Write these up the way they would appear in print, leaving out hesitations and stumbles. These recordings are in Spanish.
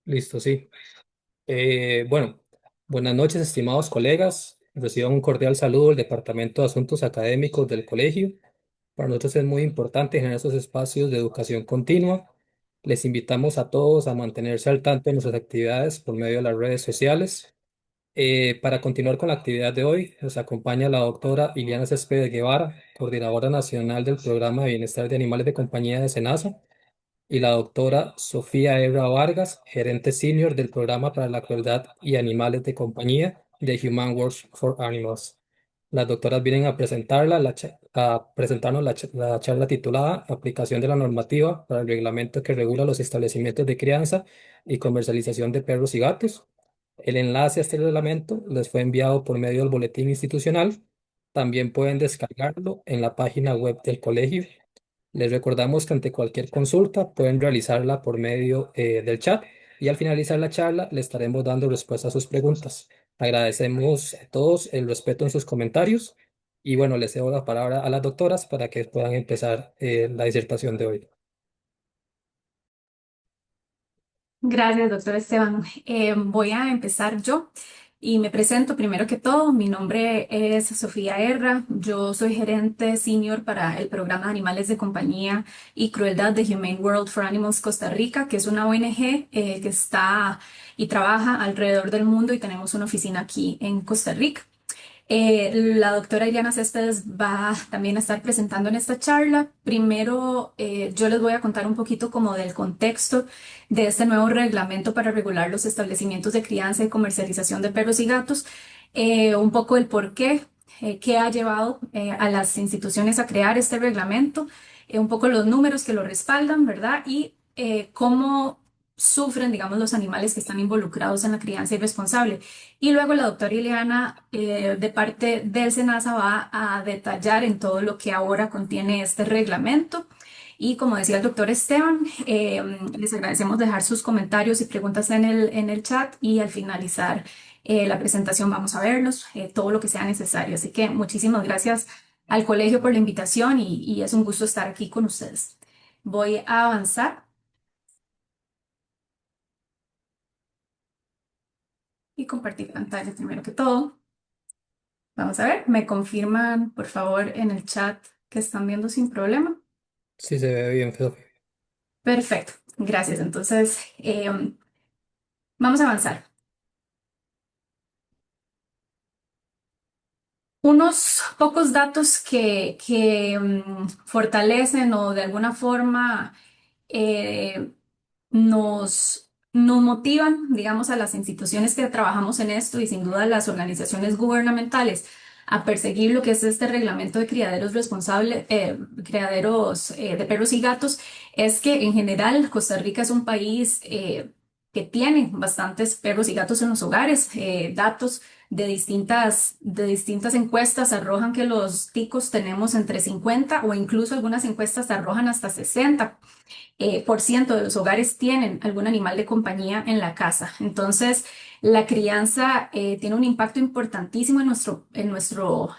Listo, sí. Bueno, buenas noches, estimados colegas. Reciban un cordial saludo del Departamento de Asuntos Académicos del colegio. Para nosotros es muy importante generar esos espacios de educación continua. Les invitamos a todos a mantenerse al tanto de nuestras actividades por medio de las redes sociales. Para continuar con la actividad de hoy, nos acompaña la doctora Iliana Céspedes Guevara, coordinadora nacional del Programa de Bienestar de Animales de Compañía de SENASA, y la doctora Sofía Ebra Vargas, gerente senior del Programa para la Crueldad y Animales de Compañía de Human Works for Animals. Las doctoras vienen a a presentarnos la charla titulada Aplicación de la normativa para el reglamento que regula los establecimientos de crianza y comercialización de perros y gatos. El enlace a este reglamento les fue enviado por medio del boletín institucional. También pueden descargarlo en la página web del colegio. Les recordamos que ante cualquier consulta pueden realizarla por medio del chat y al finalizar la charla le estaremos dando respuesta a sus preguntas. Agradecemos a todos el respeto en sus comentarios y bueno, les cedo la palabra a las doctoras para que puedan empezar la disertación de hoy. Gracias, doctor Esteban. Voy a empezar yo y me presento primero que todo. Mi nombre es Sofía Erra. Yo soy gerente senior para el programa de Animales de Compañía y Crueldad de Humane World for Animals Costa Rica, que es una ONG que está y trabaja alrededor del mundo y tenemos una oficina aquí en Costa Rica. La doctora Iliana Céspedes va también a estar presentando en esta charla. Primero, yo les voy a contar un poquito como del contexto de este nuevo reglamento para regular los establecimientos de crianza y comercialización de perros y gatos, un poco el por qué ha llevado a las instituciones a crear este reglamento, un poco los números que lo respaldan, ¿verdad? Y cómo sufren, digamos, los animales que están involucrados en la crianza irresponsable. Y luego la doctora Ileana, de parte del SENASA, va a detallar en todo lo que ahora contiene este reglamento. Y como decía el doctor Esteban, les agradecemos dejar sus comentarios y preguntas en el chat y al finalizar la presentación vamos a verlos, todo lo que sea necesario. Así que muchísimas gracias al colegio por la invitación y es un gusto estar aquí con ustedes. Voy a avanzar y compartir pantalla primero que todo. Vamos a ver, me confirman por favor en el chat que están viendo sin problema. Si se ve bien, Feo. Perfecto, gracias. Entonces, vamos a avanzar. Unos pocos datos que fortalecen o de alguna forma eh, nos motivan, digamos, a las instituciones que trabajamos en esto y sin duda a las organizaciones gubernamentales a perseguir lo que es este reglamento de criaderos responsables, criaderos de perros y gatos, es que en general Costa Rica es un país que tiene bastantes perros y gatos en los hogares. Datos de distintas encuestas arrojan que los ticos tenemos entre 50 o incluso algunas encuestas arrojan hasta 60 por ciento de los hogares tienen algún animal de compañía en la casa. Entonces, la crianza tiene un impacto importantísimo en nuestro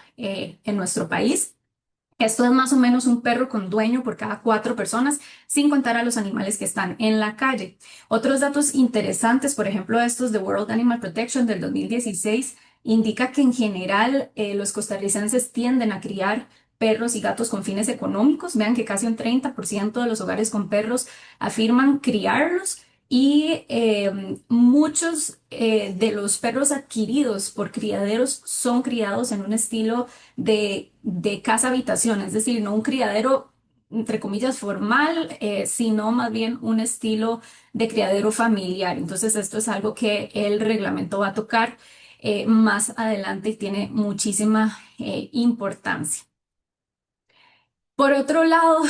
país. Esto es más o menos un perro con dueño por cada 4 personas, sin contar a los animales que están en la calle. Otros datos interesantes, por ejemplo, estos de World Animal Protection del 2016, indica que en general los costarricenses tienden a criar perros y gatos con fines económicos. Vean que casi un 30% de los hogares con perros afirman criarlos y muchos de los perros adquiridos por criaderos son criados en un estilo de casa habitación, es decir, no un criadero entre comillas formal, sino más bien un estilo de criadero familiar. Entonces, esto es algo que el reglamento va a tocar más adelante y tiene muchísima importancia. Por otro lado,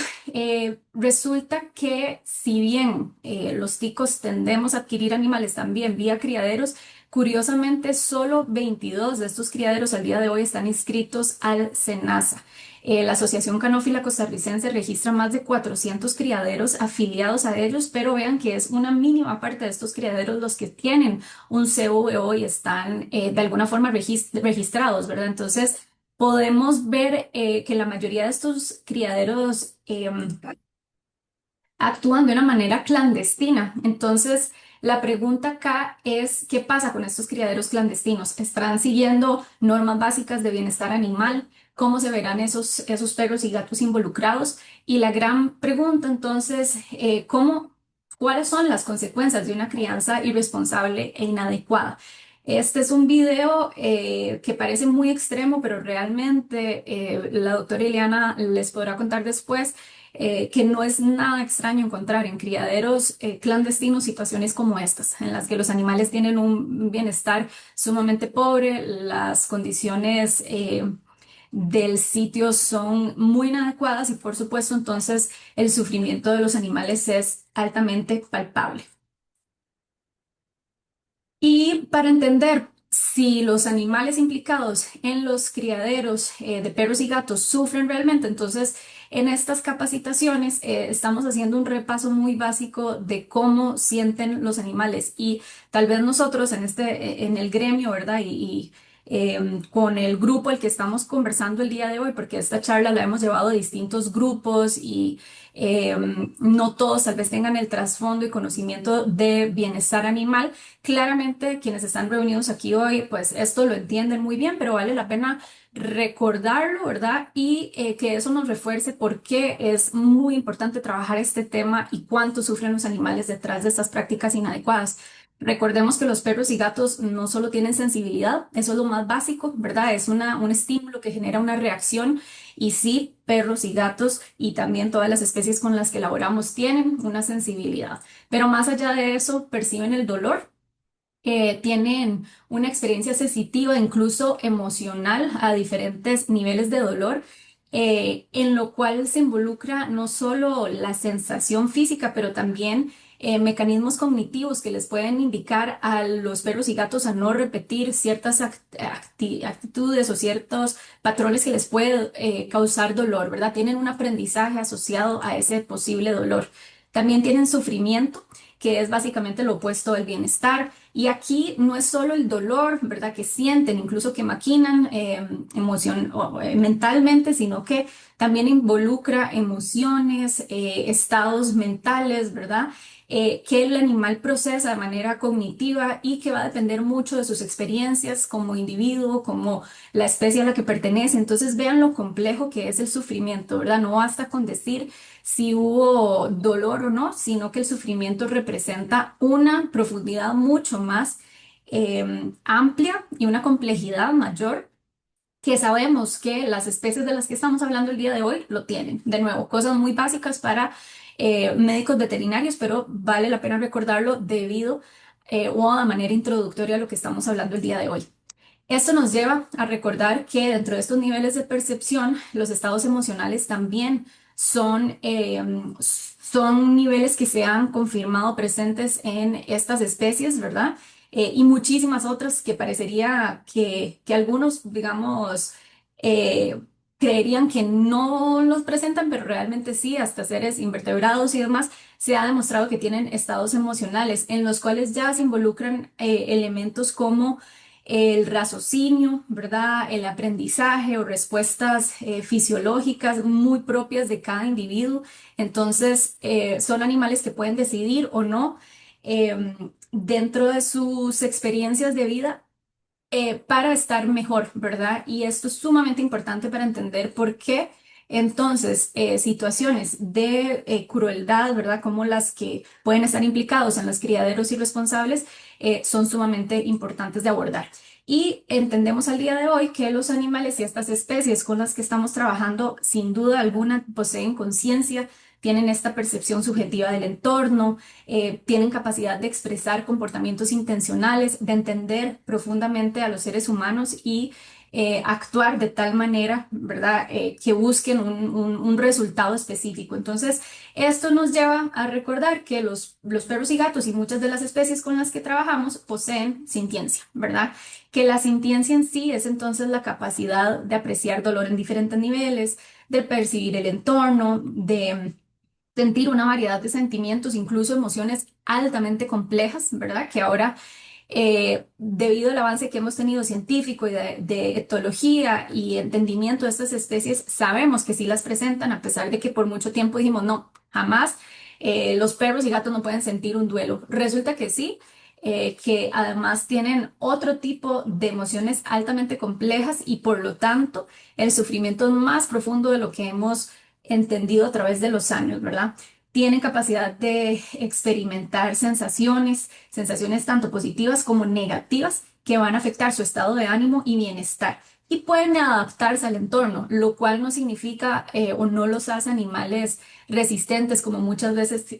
resulta que si bien los ticos tendemos a adquirir animales también vía criaderos, curiosamente solo 22 de estos criaderos al día de hoy están inscritos al SENASA. La Asociación Canófila Costarricense registra más de 400 criaderos afiliados a ellos, pero vean que es una mínima parte de estos criaderos los que tienen un CVO y están de alguna forma registrados, ¿verdad? Entonces, podemos ver que la mayoría de estos criaderos actúan de una manera clandestina. Entonces, la pregunta acá es, ¿qué pasa con estos criaderos clandestinos? ¿Estarán siguiendo normas básicas de bienestar animal? ¿Cómo se verán esos perros y gatos involucrados? Y la gran pregunta entonces, ¿cuáles son las consecuencias de una crianza irresponsable e inadecuada? Este es un video que parece muy extremo, pero realmente la doctora Ileana les podrá contar después que no es nada extraño encontrar en criaderos clandestinos situaciones como estas, en las que los animales tienen un bienestar sumamente pobre, las condiciones del sitio son muy inadecuadas y por supuesto entonces el sufrimiento de los animales es altamente palpable. Y para entender si los animales implicados en los criaderos de perros y gatos sufren realmente, entonces en estas capacitaciones estamos haciendo un repaso muy básico de cómo sienten los animales y tal vez nosotros en el gremio, ¿verdad? Con el grupo al que estamos conversando el día de hoy, porque esta charla la hemos llevado a distintos grupos y no todos tal vez tengan el trasfondo y conocimiento de bienestar animal. Claramente, quienes están reunidos aquí hoy, pues esto lo entienden muy bien, pero vale la pena recordarlo, ¿verdad? Y que eso nos refuerce por qué es muy importante trabajar este tema y cuánto sufren los animales detrás de estas prácticas inadecuadas. Recordemos que los perros y gatos no solo tienen sensibilidad, eso es lo más básico, ¿verdad? Es un estímulo que genera una reacción y sí, perros y gatos y también todas las especies con las que laboramos tienen una sensibilidad. Pero más allá de eso, perciben el dolor, tienen una experiencia sensitiva, incluso emocional, a diferentes niveles de dolor, en lo cual se involucra no solo la sensación física, pero también mecanismos cognitivos que les pueden indicar a los perros y gatos a no repetir ciertas actitudes o ciertos patrones que les puede causar dolor, ¿verdad? Tienen un aprendizaje asociado a ese posible dolor. También tienen sufrimiento, que es básicamente lo opuesto al bienestar. Y aquí no es solo el dolor, ¿verdad? Que sienten, incluso que maquinan mentalmente, sino que también involucra emociones, estados mentales, ¿verdad? Que el animal procesa de manera cognitiva y que va a depender mucho de sus experiencias como individuo, como la especie a la que pertenece. Entonces vean lo complejo que es el sufrimiento, ¿verdad? No basta con decir si hubo dolor o no, sino que el sufrimiento representa una profundidad mucho más amplia y una complejidad mayor que sabemos que las especies de las que estamos hablando el día de hoy lo tienen. De nuevo, cosas muy básicas para médicos veterinarios, pero vale la pena recordarlo debido o de manera introductoria a lo que estamos hablando el día de hoy. Esto nos lleva a recordar que dentro de estos niveles de percepción, los estados emocionales también son niveles que se han confirmado presentes en estas especies, ¿verdad? Y muchísimas otras que parecería que algunos, digamos, eh, creerían que no los presentan, pero realmente sí, hasta seres invertebrados y demás, se ha demostrado que tienen estados emocionales en los cuales ya se involucran elementos como el raciocinio, ¿verdad? El aprendizaje o respuestas fisiológicas muy propias de cada individuo. Entonces, son animales que pueden decidir o no dentro de sus experiencias de vida para estar mejor, ¿verdad? Y esto es sumamente importante para entender por qué. Entonces, situaciones de crueldad, ¿verdad? Como las que pueden estar implicados en los criaderos irresponsables, son sumamente importantes de abordar. Y entendemos al día de hoy que los animales y estas especies con las que estamos trabajando, sin duda alguna, poseen conciencia, tienen esta percepción subjetiva del entorno, tienen capacidad de expresar comportamientos intencionales, de entender profundamente a los seres humanos y actuar de tal manera, ¿verdad?, que busquen un resultado específico. Entonces, esto nos lleva a recordar que los perros y gatos y muchas de las especies con las que trabajamos poseen sintiencia, ¿verdad? Que la sintiencia en sí es entonces la capacidad de apreciar dolor en diferentes niveles, de percibir el entorno, de sentir una variedad de sentimientos, incluso emociones altamente complejas, ¿verdad? Que ahora, debido al avance que hemos tenido científico y de etología y entendimiento de estas especies, sabemos que sí las presentan, a pesar de que por mucho tiempo dijimos, no, jamás. los perros y gatos no pueden sentir un duelo. Resulta que sí, que además tienen otro tipo de emociones altamente complejas y por lo tanto el sufrimiento es más profundo de lo que hemos entendido a través de los años, ¿verdad? Tienen capacidad de experimentar sensaciones, sensaciones tanto positivas como negativas que van a afectar su estado de ánimo y bienestar. Y pueden adaptarse al entorno, lo cual no significa o no los hace animales resistentes, como muchas veces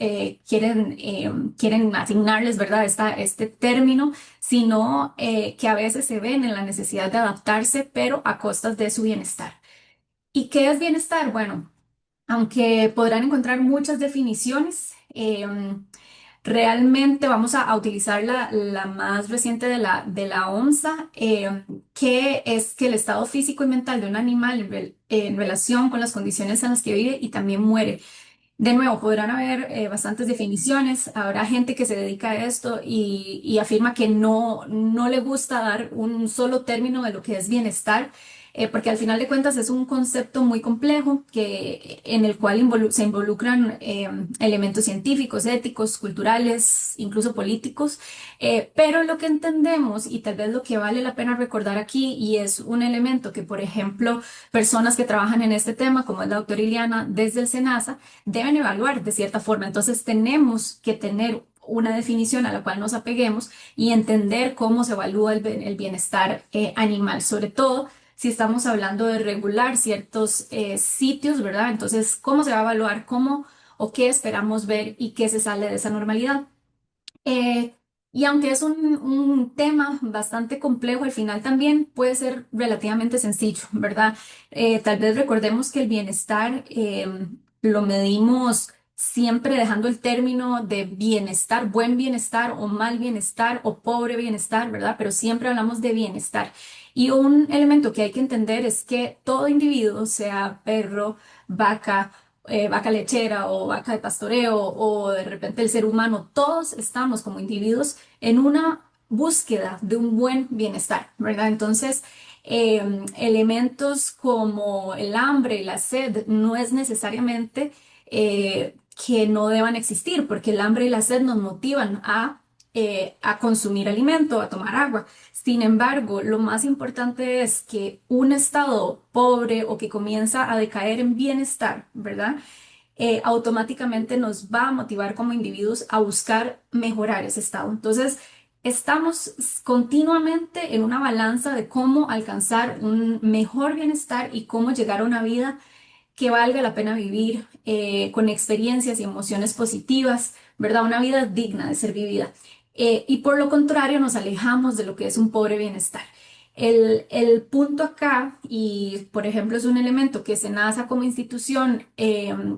quieren asignarles, ¿verdad? Este término, sino que a veces se ven en la necesidad de adaptarse, pero a costas de su bienestar. ¿Y qué es bienestar? Bueno, aunque podrán encontrar muchas definiciones, realmente vamos a utilizar la más reciente de la OMSA, que es que el estado físico y mental de un animal en relación con las condiciones en las que vive y también muere. De nuevo, podrán haber bastantes definiciones. Habrá gente que se dedica a esto y afirma que no le gusta dar un solo término de lo que es bienestar, porque al final de cuentas es un concepto muy complejo en el cual se involucran elementos científicos, éticos, culturales, incluso políticos. Pero lo que entendemos y tal vez lo que vale la pena recordar aquí, y es un elemento que, por ejemplo, personas que trabajan en este tema, como es la doctora Iliana desde el SENASA, deben evaluar de cierta forma. Entonces tenemos que tener una definición a la cual nos apeguemos y entender cómo se evalúa el bienestar animal, sobre todo si estamos hablando de regular ciertos sitios, ¿verdad? Entonces, ¿cómo se va a evaluar? ¿Cómo o qué esperamos ver y qué se sale de esa normalidad? Eh, y aunque es un tema bastante complejo, al final también puede ser relativamente sencillo, ¿verdad? Tal vez recordemos que el bienestar lo medimos siempre dejando el término de bienestar, buen bienestar o mal bienestar o pobre bienestar, ¿verdad? Pero siempre hablamos de bienestar. Y un elemento que hay que entender es que todo individuo, sea perro, vaca, vaca lechera o vaca de pastoreo o de repente el ser humano, todos estamos como individuos en una búsqueda de un buen bienestar, ¿verdad? Entonces, elementos como el hambre y la sed no es necesariamente que no deban existir, porque el hambre y la sed nos motivan a consumir alimento, a tomar agua. Sin embargo, lo más importante es que un estado pobre o que comienza a decaer en bienestar, ¿verdad? Automáticamente nos va a motivar como individuos a buscar mejorar ese estado. Entonces, estamos continuamente en una balanza de cómo alcanzar un mejor bienestar y cómo llegar a una vida que valga la pena vivir, con experiencias y emociones positivas, ¿verdad? Una vida digna de ser vivida. Y por lo contrario, nos alejamos de lo que es un pobre bienestar. El punto acá, y por ejemplo es un elemento que SENASA como institución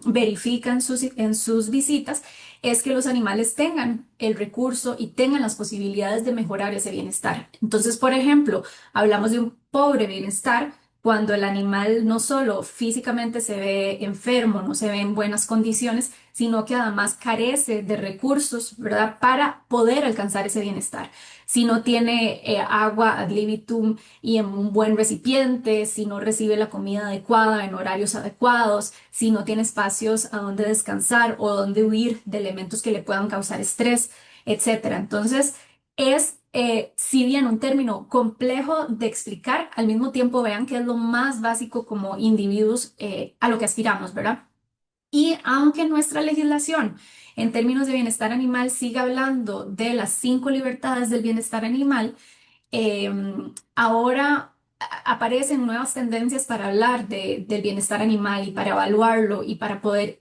verifica en sus visitas, es que los animales tengan el recurso y tengan las posibilidades de mejorar ese bienestar. Entonces, por ejemplo, hablamos de un pobre bienestar cuando el animal no solo físicamente se ve enfermo, no se ve en buenas condiciones, sino que además carece de recursos, ¿verdad?, para poder alcanzar ese bienestar. Si no tiene agua ad libitum y en un buen recipiente, si no recibe la comida adecuada en horarios adecuados, si no tiene espacios a donde descansar o donde huir de elementos que le puedan causar estrés, etcétera. Entonces, si bien un término complejo de explicar, al mismo tiempo vean que es lo más básico como individuos a lo que aspiramos, ¿verdad? Y aunque nuestra legislación en términos de bienestar animal siga hablando de las 5 libertades del bienestar animal, eh, ahora aparecen nuevas tendencias para hablar del bienestar animal y para evaluarlo y para poder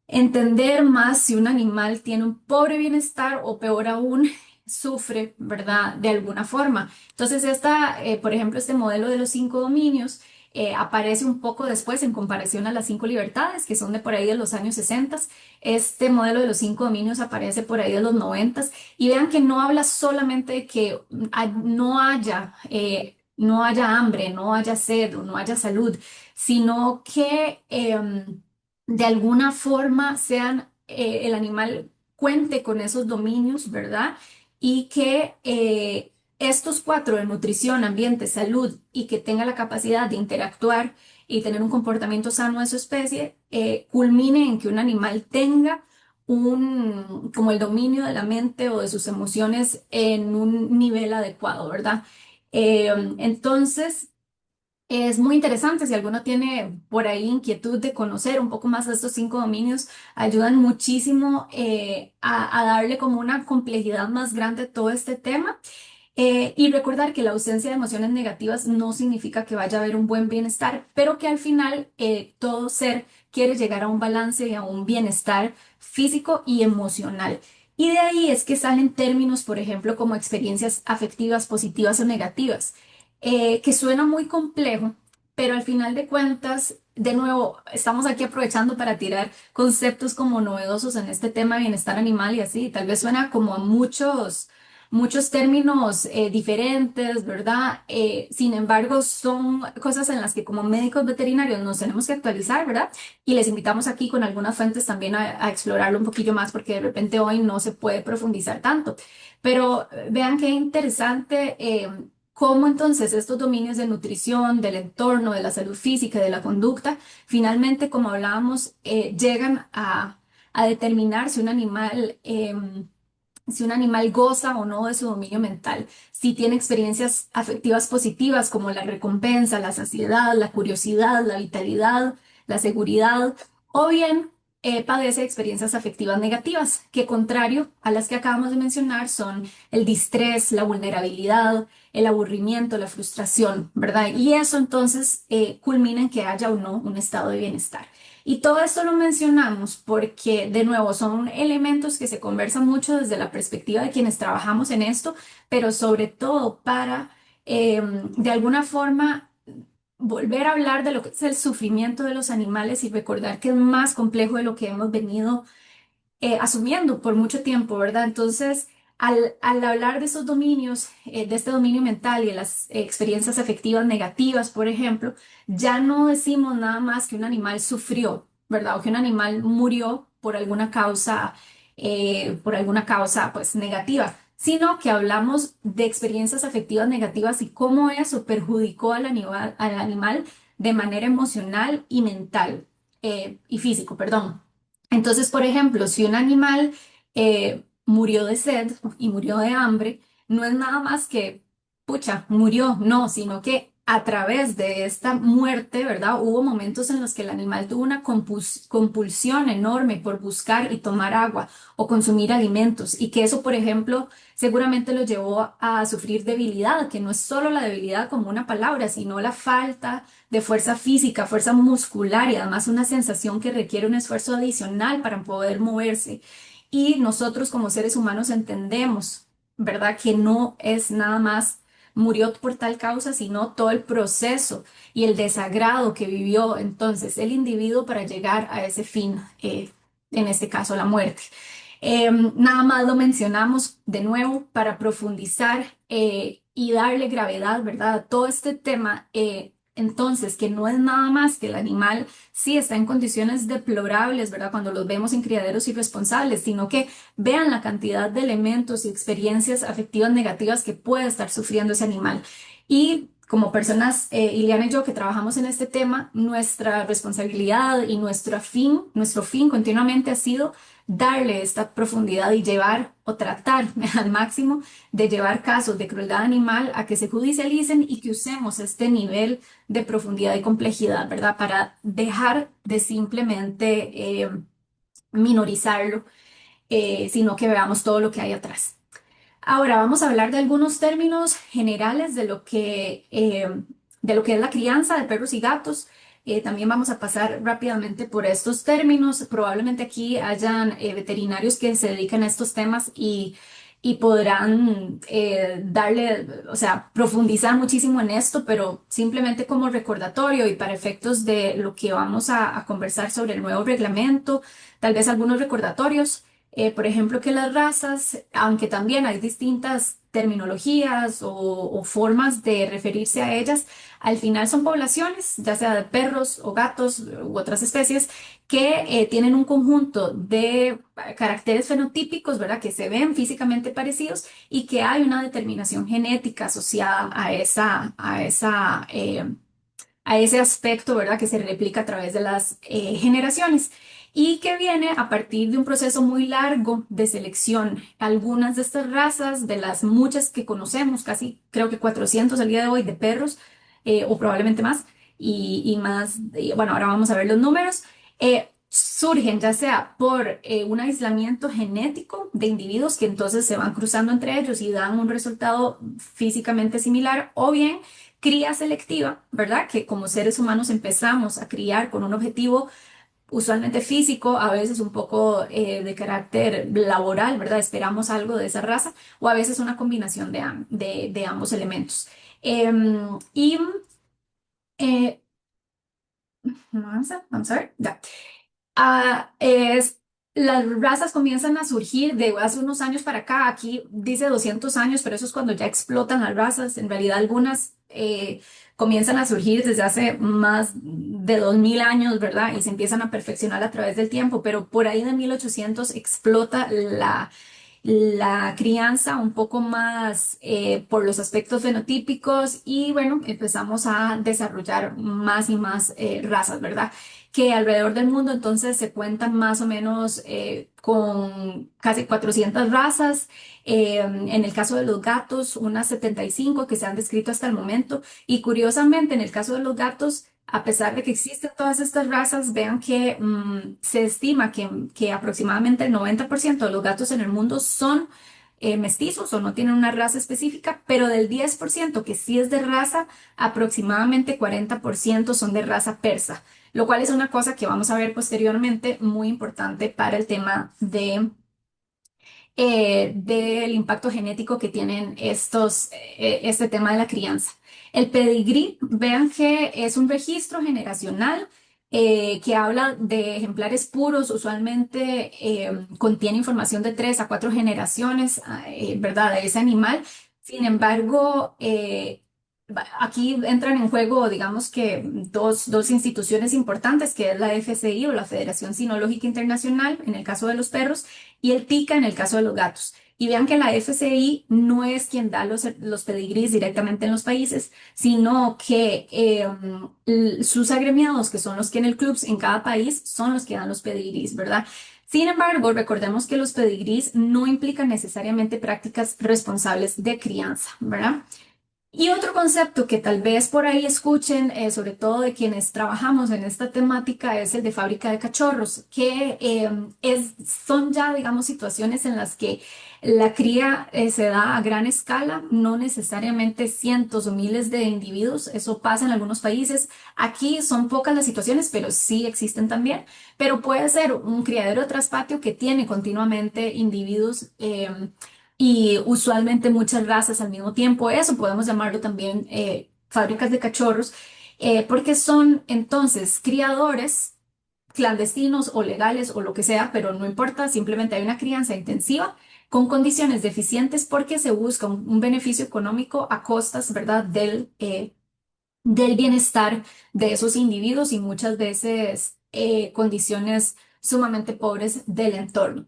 entender más si un animal tiene un pobre bienestar o peor aún, sufre, ¿verdad? De alguna forma. Entonces, por ejemplo, este modelo de los 5 dominios aparece un poco después en comparación a las 5 libertades, que son de por ahí de los años 60. Este modelo de los 5 dominios aparece por ahí de los 90 y vean que no habla solamente de que no haya hambre, no haya sed o no haya salud, sino que de alguna forma el animal cuente con esos dominios, ¿verdad? Y que estos 4 de nutrición, ambiente, salud y que tenga la capacidad de interactuar y tener un comportamiento sano de su especie, culmine en que un animal tenga como el dominio de la mente o de sus emociones en un nivel adecuado, ¿verdad? Entonces, es muy interesante. Si alguno tiene por ahí inquietud de conocer un poco más de estos 5 dominios, ayudan muchísimo a darle como una complejidad más grande a todo este tema. Y recordar que la ausencia de emociones negativas no significa que vaya a haber un buen bienestar, pero que al final todo ser quiere llegar a un balance y a un bienestar físico y emocional. Y de ahí es que salen términos, por ejemplo, como experiencias afectivas positivas o negativas, que suena muy complejo, pero al final de cuentas, de nuevo, estamos aquí aprovechando para tirar conceptos como novedosos en este tema de bienestar animal y así. Tal vez suena como a muchos términos diferentes, ¿verdad? Sin embargo, son cosas en las que como médicos veterinarios nos tenemos que actualizar, ¿verdad? Y les invitamos aquí con algunas fuentes también a explorarlo un poquillo más porque de repente hoy no se puede profundizar tanto. Pero vean qué interesante. Cómo entonces estos dominios de nutrición, del entorno, de la salud física, de la conducta, finalmente, como hablábamos, llegan a determinar si un animal goza o no de su dominio mental, si tiene experiencias afectivas positivas como la recompensa, la saciedad, la curiosidad, la vitalidad, la seguridad, o bien padece experiencias afectivas negativas, que contrario a las que acabamos de mencionar son el distrés, la vulnerabilidad, el aburrimiento, la frustración, ¿verdad? Y eso entonces culmina en que haya o no un estado de bienestar. Y todo esto lo mencionamos porque, de nuevo, son elementos que se conversan mucho desde la perspectiva de quienes trabajamos en esto, pero sobre todo para, de alguna forma, volver a hablar de lo que es el sufrimiento de los animales y recordar que es más complejo de lo que hemos venido asumiendo por mucho tiempo, ¿verdad? Entonces, al hablar de esos dominios, de este dominio mental y de las experiencias afectivas negativas, por ejemplo, ya no decimos nada más que un animal sufrió, ¿verdad? O que un animal murió por alguna causa, pues, negativa, sino que hablamos de experiencias afectivas negativas y cómo eso perjudicó al animal de manera emocional y mental, y físico, perdón. Entonces, por ejemplo, si un animal murió de sed y murió de hambre, no es nada más que, pucha, murió, no, sino que a través de esta muerte, ¿verdad? Hubo momentos en los que el animal tuvo una compulsión enorme por buscar y tomar agua o consumir alimentos y que eso, por ejemplo, seguramente lo llevó a sufrir debilidad, que no es solo la debilidad como una palabra, sino la falta de fuerza física, fuerza muscular y además una sensación que requiere un esfuerzo adicional para poder moverse. Y nosotros como seres humanos entendemos, ¿verdad? Que no es nada más murió por tal causa, sino todo el proceso y el desagrado que vivió entonces el individuo para llegar a ese fin, en este caso la muerte. Nada más lo mencionamos de nuevo para profundizar y darle gravedad, ¿verdad? A todo este tema. Entonces, que no es nada más que el animal sí está en condiciones deplorables, ¿verdad? Cuando los vemos en criaderos irresponsables, sino que vean la cantidad de elementos y experiencias afectivas negativas que puede estar sufriendo ese animal. Y como personas, Iliana y yo, que trabajamos en este tema, nuestra responsabilidad y nuestro fin continuamente ha sido darle esta profundidad y llevar o tratar al máximo de llevar casos de crueldad animal a que se judicialicen y que usemos este nivel de profundidad y complejidad, ¿verdad? Para dejar de simplemente minorizarlo, sino que veamos todo lo que hay atrás. Ahora vamos a hablar de algunos términos generales de lo que es la crianza de perros y gatos. También vamos a pasar rápidamente por estos términos. Probablemente aquí hayan veterinarios que se dedican a estos temas y podrán darle, o sea, profundizar muchísimo en esto, pero simplemente como recordatorio y para efectos de lo que vamos a conversar sobre el nuevo reglamento, tal vez algunos recordatorios. Por ejemplo, que las razas, aunque también hay distintas terminologías o formas de referirse a ellas, al final son poblaciones, ya sea de perros o gatos u otras especies, que tienen un conjunto de caracteres fenotípicos, ¿verdad? Que se ven físicamente parecidos y que hay una determinación genética asociada a a ese aspecto, ¿verdad? Que se replica a través de las generaciones y que viene a partir de un proceso muy largo de selección. Algunas de estas razas, de las muchas que conocemos, casi creo que 400 al día de hoy de perros, o probablemente más, y más, bueno, ahora vamos a ver los números, surgen ya sea por un aislamiento genético de individuos que entonces se van cruzando entre ellos y dan un resultado físicamente similar, o bien cría selectiva, ¿verdad? Que como seres humanos empezamos a criar con un objetivo usualmente físico, a veces un poco de carácter laboral, ¿verdad? Esperamos algo de esa raza, o a veces una combinación de ambos elementos. Y vamos a ver, ya. Las razas comienzan a surgir de hace unos años para acá. Aquí dice 200 años, pero eso es cuando ya explotan las razas. En realidad, algunas comienzan a surgir desde hace más de 2000 años, ¿verdad? Y se empiezan a perfeccionar a través del tiempo, pero por ahí de 1800 explota la crianza un poco más por los aspectos fenotípicos y bueno, empezamos a desarrollar más y más razas, ¿verdad? Que alrededor del mundo entonces se cuentan más o menos con casi 400 razas. En el caso de los gatos, unas 75 que se han descrito hasta el momento. Y curiosamente, en el caso de los gatos, a pesar de que existen todas estas razas, vean que se estima que aproximadamente el 90% de los gatos en el mundo son mestizos o no tienen una raza específica, pero del 10% que sí es de raza, aproximadamente 40% son de raza persa, lo cual es una cosa que vamos a ver posteriormente muy importante para el tema del impacto genético que tienen este tema de la crianza. El pedigrí, vean que es un registro generacional que habla de ejemplares puros, usualmente contiene información de 3 a 4 generaciones, ¿verdad?, de ese animal. Sin embargo, aquí entran en juego, digamos que dos instituciones importantes, que es la FCI o la Federación Cinológica Internacional, en el caso de los perros, y el TICA en el caso de los gatos. Y vean que la FCI no es quien da los pedigrís directamente en los países, sino que sus agremiados, que son los que en el club en cada país, son los que dan los pedigrís, ¿verdad? Sin embargo, recordemos que los pedigrís no implican necesariamente prácticas responsables de crianza, ¿verdad? Y otro concepto que tal vez por ahí escuchen, sobre todo de quienes trabajamos en esta temática, es el de fábrica de cachorros, que son ya, digamos, situaciones en las que la cría se da a gran escala, no necesariamente cientos o miles de individuos, eso pasa en algunos países. Aquí son pocas las situaciones, pero sí existen también. Pero puede ser un criadero de traspatio que tiene continuamente individuos. Y usualmente muchas razas al mismo tiempo. Eso podemos llamarlo también fábricas de cachorros, porque son entonces criadores clandestinos o legales o lo que sea, pero no importa, simplemente hay una crianza intensiva con condiciones deficientes porque se busca un beneficio económico a costas, ¿verdad?, del bienestar de esos individuos y muchas veces condiciones sumamente pobres del entorno.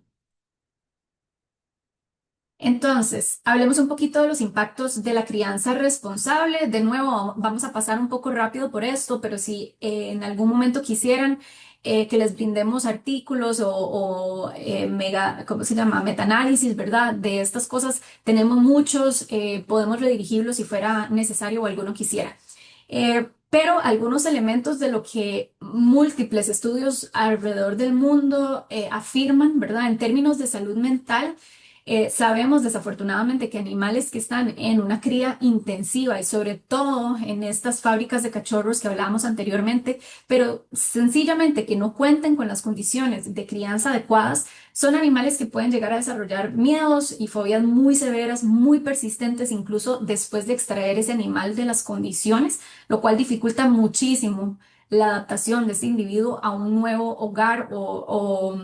Entonces, hablemos un poquito de los impactos de la crianza responsable. De nuevo, vamos a pasar un poco rápido por esto, pero si en algún momento quisieran que les brindemos artículos ¿cómo se llama? Metaanálisis, ¿verdad? De estas cosas, tenemos muchos, podemos redirigirlos si fuera necesario o alguno quisiera. Pero algunos elementos de lo que múltiples estudios alrededor del mundo afirman, ¿verdad? En términos de salud mental, sabemos desafortunadamente que animales que están en una cría intensiva y sobre todo en estas fábricas de cachorros que hablábamos anteriormente, pero sencillamente que no cuenten con las condiciones de crianza adecuadas, son animales que pueden llegar a desarrollar miedos y fobias muy severas, muy persistentes, incluso después de extraer ese animal de las condiciones, lo cual dificulta muchísimo la adaptación de este individuo a un nuevo hogar o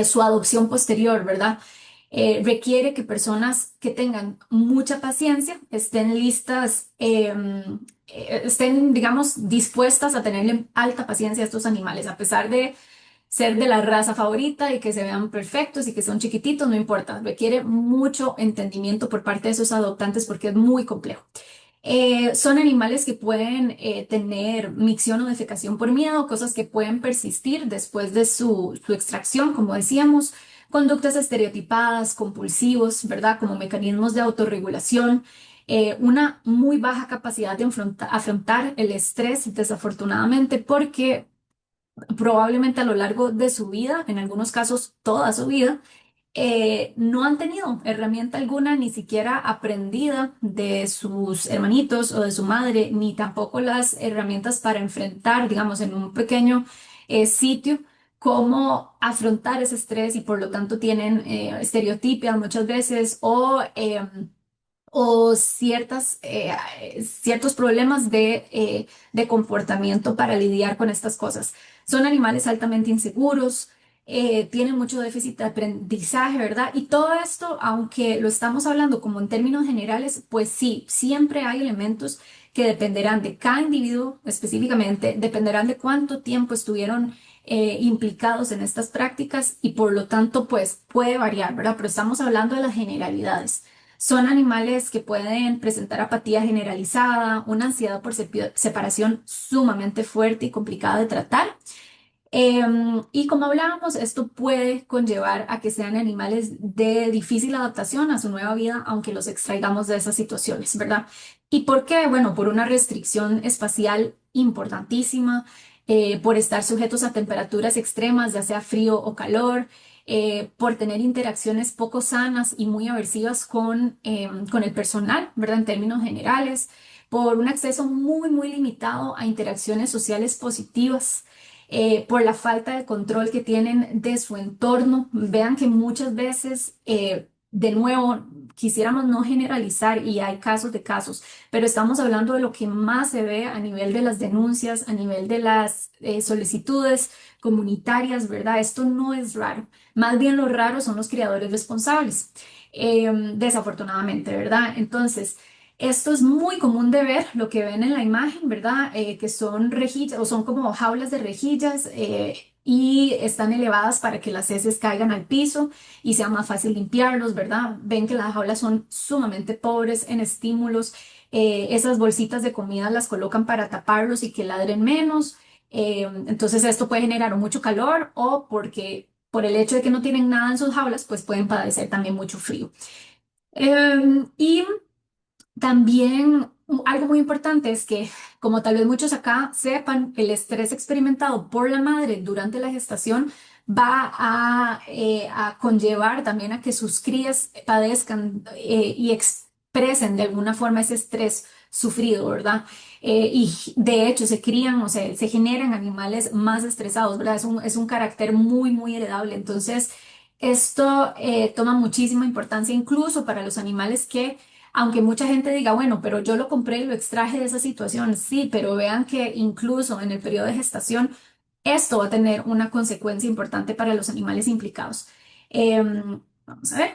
su adopción posterior, ¿verdad? Requiere que personas que tengan mucha paciencia estén listas, estén, digamos, dispuestas a tenerle alta paciencia a estos animales, a pesar de ser de la raza favorita y que se vean perfectos y que son chiquititos, no importa, requiere mucho entendimiento por parte de esos adoptantes porque es muy complejo. Son animales que pueden tener micción o defecación por miedo, cosas que pueden persistir después de su extracción, como decíamos, conductas estereotipadas, compulsivos, ¿verdad? Como mecanismos de autorregulación, una muy baja capacidad de afrontar el estrés, desafortunadamente, porque probablemente a lo largo de su vida, en algunos casos toda su vida, no han tenido herramienta alguna, ni siquiera aprendida de sus hermanitos o de su madre, ni tampoco las herramientas para enfrentar, digamos, en un pequeño sitio, cómo afrontar ese estrés y por lo tanto tienen estereotipias muchas veces o ciertos problemas de comportamiento para lidiar con estas cosas. Son animales altamente inseguros, tienen mucho déficit de aprendizaje, ¿verdad? Y todo esto, aunque lo estamos hablando como en términos generales, pues sí, siempre hay elementos que dependerán de cada individuo específicamente, dependerán de cuánto tiempo estuvieron implicados en estas prácticas y por lo tanto, pues puede variar, ¿verdad? Pero estamos hablando de las generalidades. Son animales que pueden presentar apatía generalizada, una ansiedad por separación sumamente fuerte y complicada de tratar. Y como hablábamos, esto puede conllevar a que sean animales de difícil adaptación a su nueva vida, aunque los extraigamos de esas situaciones, ¿verdad? ¿Y por qué? Bueno, por una restricción espacial importantísima, por estar sujetos a temperaturas extremas, ya sea frío o calor, por tener interacciones poco sanas y muy aversivas con el personal, ¿verdad? En términos generales, por un acceso muy, muy limitado a interacciones sociales positivas, por la falta de control que tienen de su entorno. Vean que muchas veces, de nuevo, quisiéramos no generalizar y hay casos de casos, pero estamos hablando de lo que más se ve a nivel de las denuncias, a nivel de las solicitudes comunitarias, ¿verdad? Esto no es raro. Más bien lo raro son los criadores responsables, desafortunadamente, ¿verdad? Entonces, esto es muy común de ver, lo que ven en la imagen, ¿verdad? Que son rejillas o son como jaulas de rejillas y están elevadas para que las heces caigan al piso y sea más fácil limpiarlos, ¿verdad? Ven que las jaulas son sumamente pobres en estímulos. Esas bolsitas de comida las colocan para taparlos y que ladren menos. Entonces esto puede generar o mucho calor o porque por el hecho de que no tienen nada en sus jaulas, pues pueden padecer también mucho frío. Y también algo muy importante es que, como tal vez muchos acá sepan, el estrés experimentado por la madre durante la gestación va a conllevar también a que sus crías padezcan y expresen de alguna forma ese estrés sufrido, ¿verdad? Y de hecho se crían, o sea, se generan animales más estresados, ¿verdad? Es un carácter muy, muy heredable. Entonces, esto toma muchísima importancia incluso para los animales que aunque mucha gente diga, bueno, pero yo lo compré y lo extraje de esa situación, sí, pero vean que incluso en el periodo de gestación, esto va a tener una consecuencia importante para los animales implicados. Vamos a ver.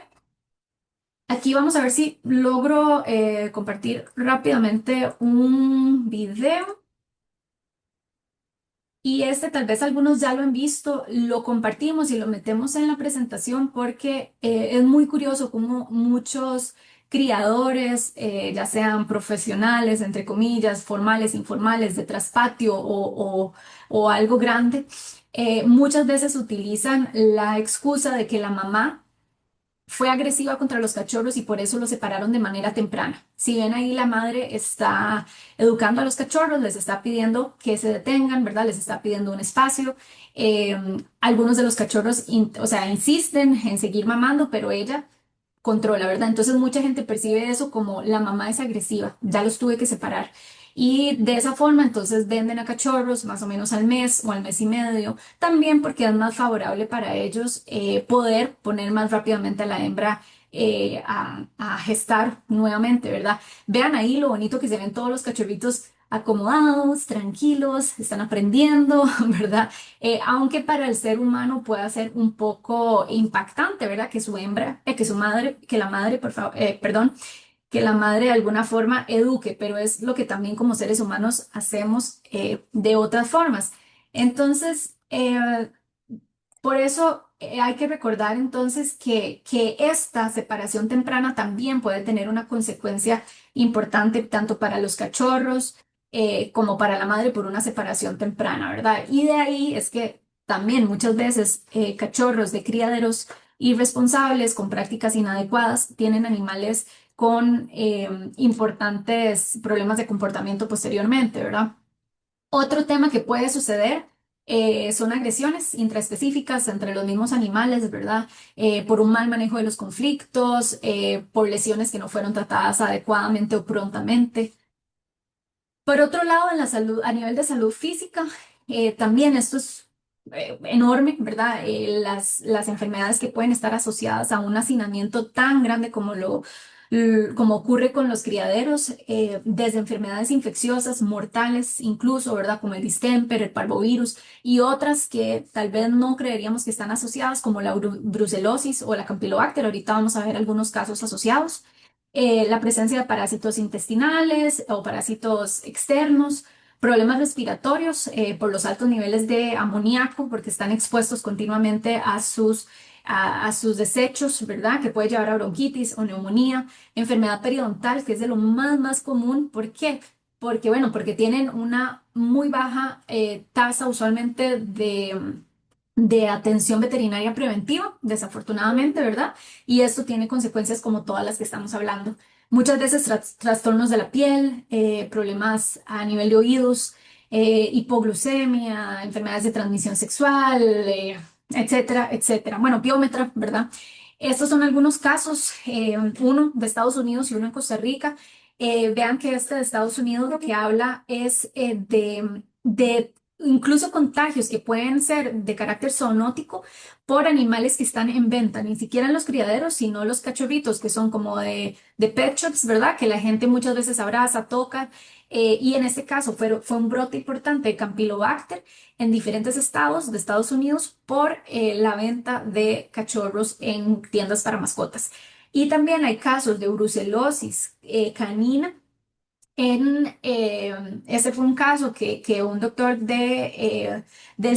Aquí vamos a ver si logro compartir rápidamente un video. Y este tal vez algunos ya lo han visto, lo compartimos y lo metemos en la presentación porque es muy curioso cómo muchos criadores, ya sean profesionales, entre comillas, formales, informales, de traspatio o algo grande, muchas veces utilizan la excusa de que la mamá fue agresiva contra los cachorros y por eso los separaron de manera temprana. Si ven ahí, la madre está educando a los cachorros, les está pidiendo que se detengan, ¿verdad? Les está pidiendo un espacio. Eh, Algunos de los cachorros, o sea, insisten en seguir mamando, pero ella controla, ¿verdad? Entonces mucha gente percibe eso como la mamá es agresiva, ya los tuve que separar. Y de esa forma entonces venden a cachorros más o menos al mes o al mes y medio, también porque es más favorable para ellos poder poner más rápidamente a la hembra a gestar nuevamente, ¿verdad? Vean ahí lo bonito que se ven todos los cachorritos acomodados, tranquilos, están aprendiendo, ¿verdad? Aunque para el ser humano pueda ser un poco impactante, ¿verdad? Que su hembra, que su madre, que la madre, por favor, perdón, que la madre de alguna forma eduque, pero es lo que también como seres humanos hacemos de otras formas. Entonces, Por eso hay que recordar entonces que esta separación temprana también puede tener una consecuencia importante tanto para los cachorros como para la madre por una separación temprana, ¿verdad? Y de ahí es que también muchas veces cachorros de criaderos irresponsables con prácticas inadecuadas tienen animales con importantes problemas de comportamiento posteriormente, ¿verdad? Otro tema que puede suceder son agresiones intraespecíficas entre los mismos animales, ¿verdad? Por un mal manejo de los conflictos, por lesiones que no fueron tratadas adecuadamente o prontamente. Por otro lado, en la salud, a nivel de salud física, también esto es enorme, ¿verdad? Las enfermedades que pueden estar asociadas a un hacinamiento tan grande como como ocurre con los criaderos, desde enfermedades infecciosas, mortales, incluso, ¿verdad? Como el distemper, el parvovirus y otras que tal vez no creeríamos que están asociadas, como la brucelosis o la campylobacter. Ahorita vamos a ver algunos casos asociados la presencia de parásitos intestinales o parásitos externos, problemas respiratorios por los altos niveles de amoníaco, porque están expuestos continuamente a sus desechos, ¿verdad? Que puede llevar a bronquitis o neumonía, enfermedad periodontal, que es de lo más común. ¿Por qué? Porque, bueno, porque tienen una muy baja tasa usualmente de atención veterinaria preventiva, desafortunadamente, ¿verdad? Y esto tiene consecuencias como todas las que estamos hablando. Muchas veces trastornos de la piel, problemas a nivel de oídos, hipoglucemia, enfermedades de transmisión sexual, etcétera, etcétera. Bueno, piómetra, ¿verdad? Estos son algunos casos, uno de Estados Unidos y uno en Costa Rica. Vean que este de Estados Unidos lo que habla es de incluso contagios que pueden ser de carácter zoonótico por animales que están en venta, ni siquiera en los criaderos, sino los cachorritos que son como de pet shops, ¿verdad? Que la gente muchas veces abraza, toca. Y en este caso fue un brote importante de Campylobacter en diferentes estados de Estados Unidos por la venta de cachorros en tiendas para mascotas. Y también hay casos de brucelosis canina ese fue un caso que un doctor del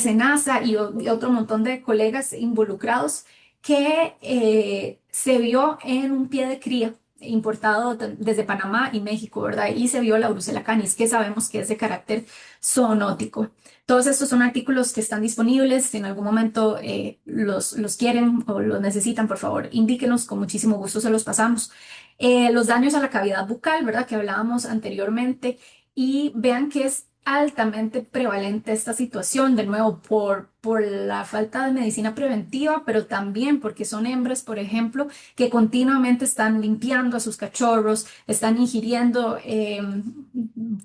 SENASA y otro montón de colegas involucrados que se vio en un pie de cría importado desde Panamá y México, ¿verdad? Y se vio la Brucella canis, que sabemos que es de carácter zoonótico. Todos estos son artículos que están disponibles. Si en algún momento los quieren o los necesitan, por favor, indíquenos. Con muchísimo gusto se los pasamos los daños a la cavidad bucal, ¿verdad? Que hablábamos anteriormente, y vean que es altamente prevalente esta situación, de nuevo, por la falta de medicina preventiva, pero también porque son hembras, por ejemplo, que continuamente están limpiando a sus cachorros, están ingiriendo,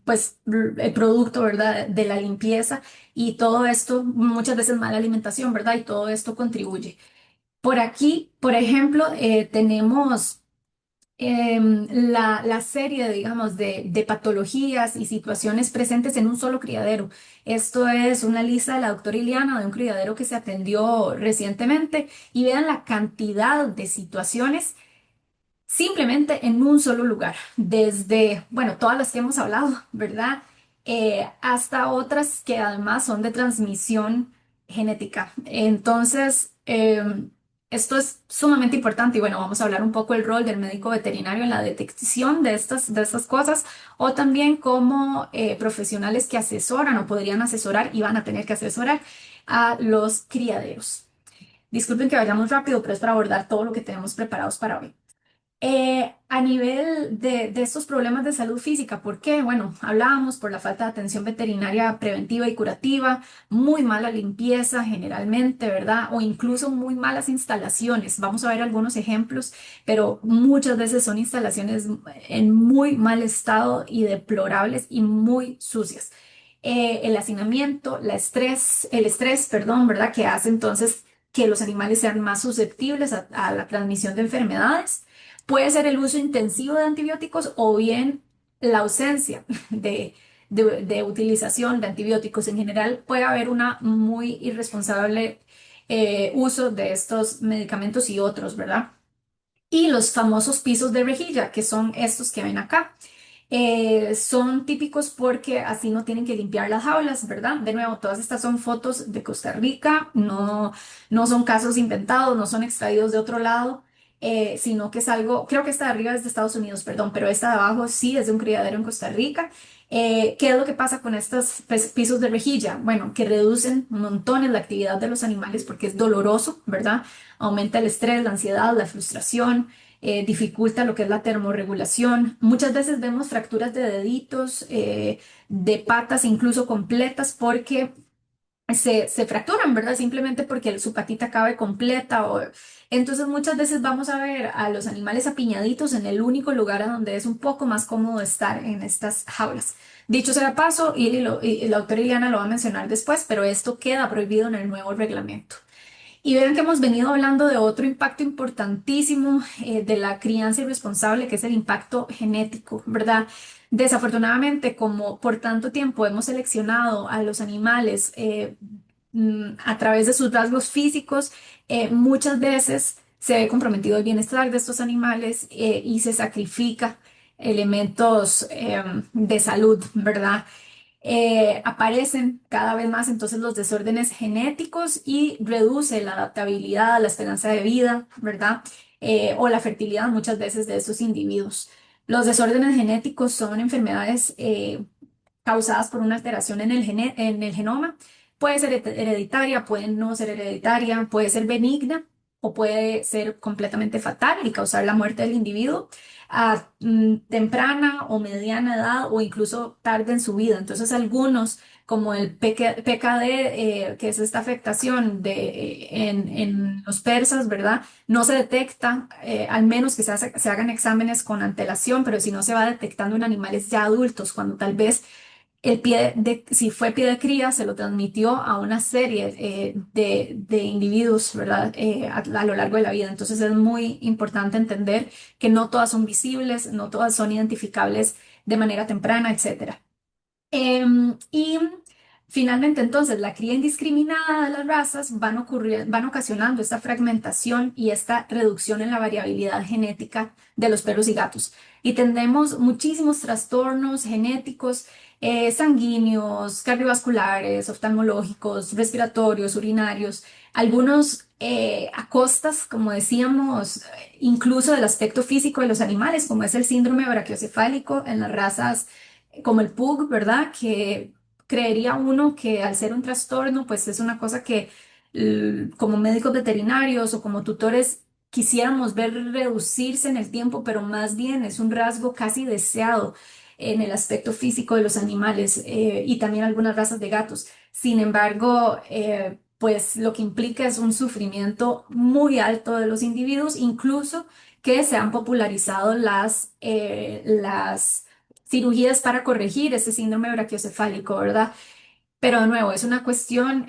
pues, el producto, ¿verdad? De la limpieza y todo esto, muchas veces mala alimentación, ¿verdad? Y todo esto contribuye. Por aquí, por ejemplo, tenemos la serie, digamos, de patologías y situaciones presentes en un solo criadero. Esto es una lista de la doctora Iliana de un criadero que se atendió recientemente y vean la cantidad de situaciones simplemente en un solo lugar, desde, bueno, todas las que hemos hablado, ¿verdad? Hasta otras que además son de transmisión genética. Entonces, esto es sumamente importante y bueno, vamos a hablar un poco del rol del médico veterinario en la detección de estas cosas o también como profesionales que asesoran o podrían asesorar y van a tener que asesorar a los criaderos. Disculpen que vayamos rápido, pero es para abordar todo lo que tenemos preparados para hoy. A nivel de estos problemas de salud física, ¿por qué? Bueno, hablábamos por la falta de atención veterinaria preventiva y curativa, muy mala limpieza generalmente, ¿verdad? O incluso muy malas instalaciones. Vamos a ver algunos ejemplos, pero muchas veces son instalaciones en muy mal estado y deplorables y muy sucias. El hacinamiento, el estrés, perdón, ¿verdad? Que hace entonces que los animales sean más susceptibles a la transmisión de enfermedades. Puede ser el uso intensivo de antibióticos o bien la ausencia de utilización de antibióticos. En general, puede haber una muy irresponsable uso de estos medicamentos y otros, ¿verdad? Y los famosos pisos de rejilla, que son estos que ven acá. Son típicos porque así no tienen que limpiar las jaulas, ¿verdad? De nuevo, todas estas son fotos de Costa Rica, no son casos inventados, no son extraídos de otro lado, sino que es algo, creo que esta de arriba es de Estados Unidos, perdón, pero esta de abajo sí es de un criadero en Costa Rica. ¿Qué es lo que pasa con estos pisos de rejilla? Bueno, que reducen montones la actividad de los animales porque es doloroso, ¿verdad? Aumenta el estrés, la ansiedad, la frustración, dificulta lo que es la termorregulación. Muchas veces vemos fracturas de deditos, de patas incluso completas porque se fracturan, ¿verdad? Simplemente porque su patita cabe completa. Entonces muchas veces vamos a ver a los animales apiñaditos en el único lugar a donde es un poco más cómodo estar en estas jaulas. Dicho sea de paso, y la doctora Iliana lo va a mencionar después, pero esto queda prohibido en el nuevo reglamento. Y vean que hemos venido hablando de otro impacto importantísimo de la crianza irresponsable, que es el impacto genético, ¿verdad? Desafortunadamente, como por tanto tiempo hemos seleccionado a los animales a través de sus rasgos físicos, muchas veces se ve comprometido el bienestar de estos animales y se sacrifica elementos de salud, ¿verdad? Aparecen cada vez más entonces los desórdenes genéticos y reduce la adaptabilidad, la esperanza de vida, ¿verdad? O la fertilidad muchas veces de estos individuos. Los desórdenes genéticos son enfermedades causadas por una alteración en en el genoma. Puede ser hereditaria, puede no ser hereditaria, puede ser benigna o puede ser completamente fatal y causar la muerte del individuo a temprana o mediana edad o incluso tarde en su vida. Entonces algunos, como el PKD, que es esta afectación en los persas, ¿verdad? No se detecta, al menos que se hagan exámenes con antelación, pero si no se va detectando en animales ya adultos, cuando tal vez si fue pie de cría, se lo transmitió a una serie de individuos, ¿verdad? A lo largo de la vida. Entonces es muy importante entender que no todas son visibles, no todas son identificables de manera temprana, etcétera. Y finalmente, entonces, la cría indiscriminada de las razas van ocasionando esta fragmentación y esta reducción en la variabilidad genética de los perros y gatos. Y tendremos muchísimos trastornos genéticos, sanguíneos, cardiovasculares, oftalmológicos, respiratorios, urinarios, algunos a costas, como decíamos, incluso del aspecto físico de los animales, como es el síndrome brachiocefálico en las razas como el PUG, ¿verdad? Que creería uno que al ser un trastorno, pues es una cosa que como médicos veterinarios o como tutores quisiéramos ver reducirse en el tiempo, pero más bien es un rasgo casi deseado en el aspecto físico de los animales y también algunas razas de gatos. Sin embargo, pues lo que implica es un sufrimiento muy alto de los individuos, incluso que se han popularizado las cirugías para corregir ese síndrome brachiocefálico, ¿verdad? Pero de nuevo, es una cuestión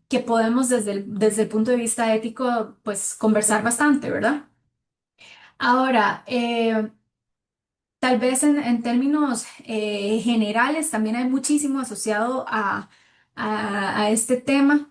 que podemos desde el punto de vista ético, pues conversar bastante, ¿verdad? Ahora, tal vez en términos generales también hay muchísimo asociado a este tema.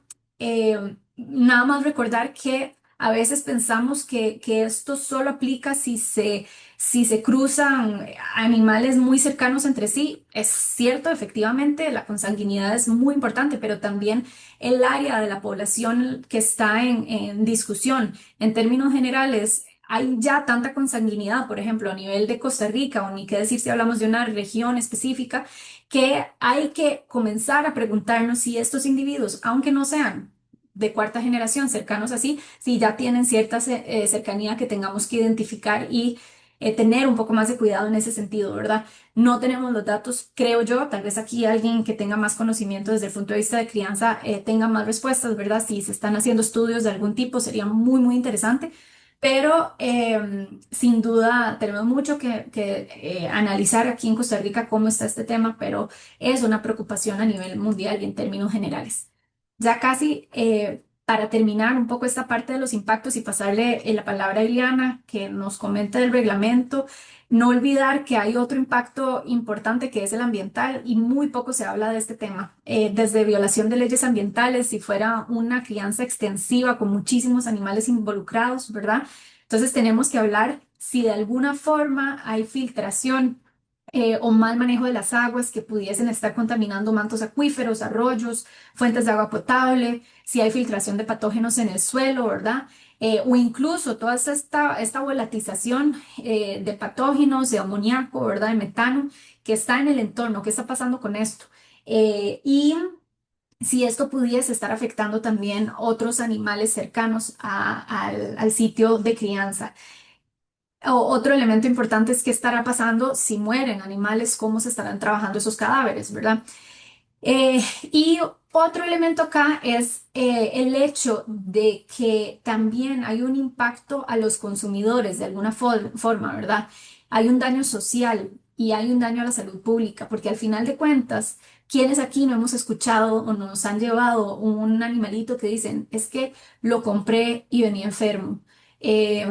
Nada más recordar que a veces pensamos que esto solo aplica si se cruzan animales muy cercanos entre sí. Es cierto, efectivamente, la consanguinidad es muy importante, pero también el área de la población que está en discusión. En términos generales, hay ya tanta consanguinidad, por ejemplo, a nivel de Costa Rica, o ni qué decir si hablamos de una región específica, que hay que comenzar a preguntarnos si estos individuos, aunque no sean de cuarta generación cercanos así, si ya tienen cierta cercanía que tengamos que identificar y tener un poco más de cuidado en ese sentido, ¿verdad? No tenemos los datos, creo yo, tal vez aquí alguien que tenga más conocimiento desde el punto de vista de crianza tenga más respuestas, ¿verdad? Si se están haciendo estudios de algún tipo, sería muy, muy interesante. Pero sin duda tenemos mucho que analizar aquí en Costa Rica cómo está este tema, pero es una preocupación a nivel mundial y en términos generales. Ya casi para terminar un poco esta parte de los impactos y pasarle la palabra a Ileana, que nos comente del reglamento, no olvidar que hay otro impacto importante que es el ambiental y muy poco se habla de este tema, desde violación de leyes ambientales, si fuera una crianza extensiva con muchísimos animales involucrados, ¿verdad? Entonces tenemos que hablar si de alguna forma hay filtración o mal manejo de las aguas que pudiesen estar contaminando mantos acuíferos, arroyos, fuentes de agua potable, si hay filtración de patógenos en el suelo, ¿verdad? O incluso toda esta volatización de patógenos, de amoníaco, ¿verdad? De metano que está en el entorno, ¿qué está pasando con esto? Y si esto pudiese estar afectando también otros animales cercanos al sitio de crianza. Otro elemento importante es qué estará pasando si mueren animales, cómo se estarán trabajando esos cadáveres, ¿verdad? Y otro elemento acá es el hecho de que también hay un impacto a los consumidores de alguna forma, ¿verdad? Hay un daño social y hay un daño a la salud pública, porque al final de cuentas, quienes aquí no hemos escuchado o nos han llevado un animalito que dicen, es que lo compré y venía enfermo. Eh,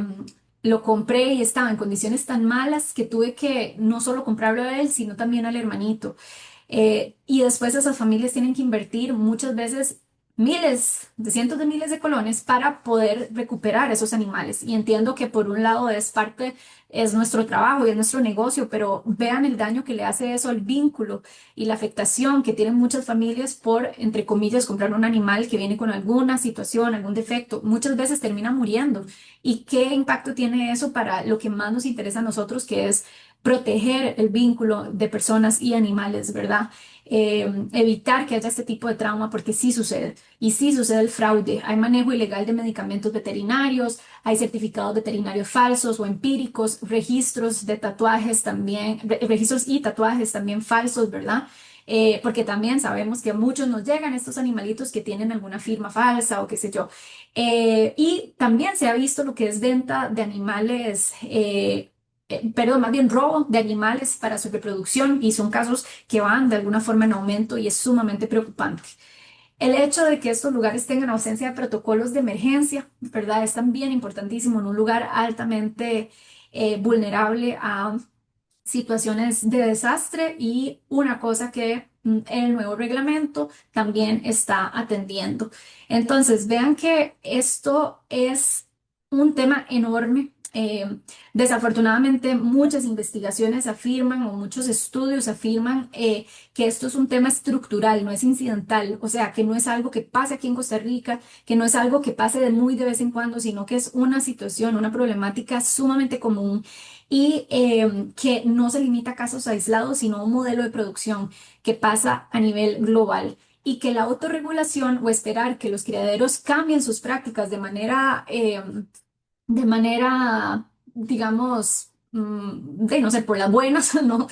lo compré y estaba en condiciones tan malas que tuve que no solo comprarlo a él, sino también al hermanito. Y después esas familias tienen que invertir muchas veces miles, de cientos de miles de colones para poder recuperar esos animales. Y entiendo que por un lado es parte, es nuestro trabajo y es nuestro negocio, pero vean el daño que le hace eso al vínculo y la afectación que tienen muchas familias por, entre comillas, comprar un animal que viene con alguna situación, algún defecto. Muchas veces termina muriendo. ¿Y qué impacto tiene eso para lo que más nos interesa a nosotros, que es proteger el vínculo de personas y animales, ¿verdad? Evitar que haya este tipo de trauma porque sí sucede y sí sucede el fraude. Hay manejo ilegal de medicamentos veterinarios, hay certificados veterinarios falsos o empíricos, registros de tatuajes también, registros y tatuajes también falsos, ¿verdad? Porque también sabemos que a muchos nos llegan estos animalitos que tienen alguna firma falsa o qué sé yo. Y también se ha visto lo que es venta de animales, perdón, más bien robo de animales para su reproducción y son casos que van de alguna forma en aumento y es sumamente preocupante. El hecho de que estos lugares tengan ausencia de protocolos de emergencia, ¿verdad? Es también importantísimo en un lugar altamente vulnerable a situaciones de desastre y una cosa que el nuevo reglamento también está atendiendo. Entonces, vean que esto es un tema enorme. Desafortunadamente, muchas investigaciones afirman o muchos estudios afirman que esto es un tema estructural, no es incidental, o sea, que no es algo que pase aquí en Costa Rica, que no es algo que pase de muy de vez en cuando, sino que es una situación, una problemática sumamente común y que no se limita a casos aislados, sino a un modelo de producción que pasa a nivel global y que la autorregulación o esperar que los criaderos cambien sus prácticas de manera, digamos, de no sé, por las buenas, ¿no?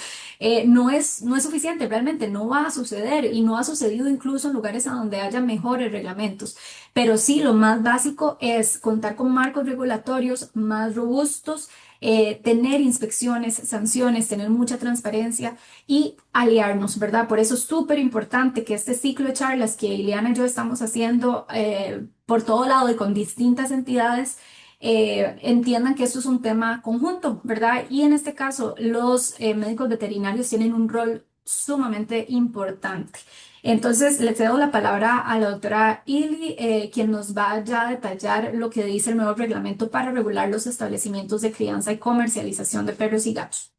No es suficiente, realmente no va a suceder y no ha sucedido incluso en lugares a donde haya mejores reglamentos. Pero sí, lo más básico es contar con marcos regulatorios más robustos, tener inspecciones, sanciones, tener mucha transparencia y aliarnos, ¿verdad? Por eso es súper importante que este ciclo de charlas que Ileana y yo estamos haciendo por todo lado y con distintas entidades, entiendan que esto es un tema conjunto, ¿verdad? Y en este caso, los médicos veterinarios tienen un rol sumamente importante. Entonces, le cedo la palabra a la doctora Ili, quien nos va ya a detallar lo que dice el nuevo reglamento para regular los establecimientos de crianza y comercialización de perros y gatos.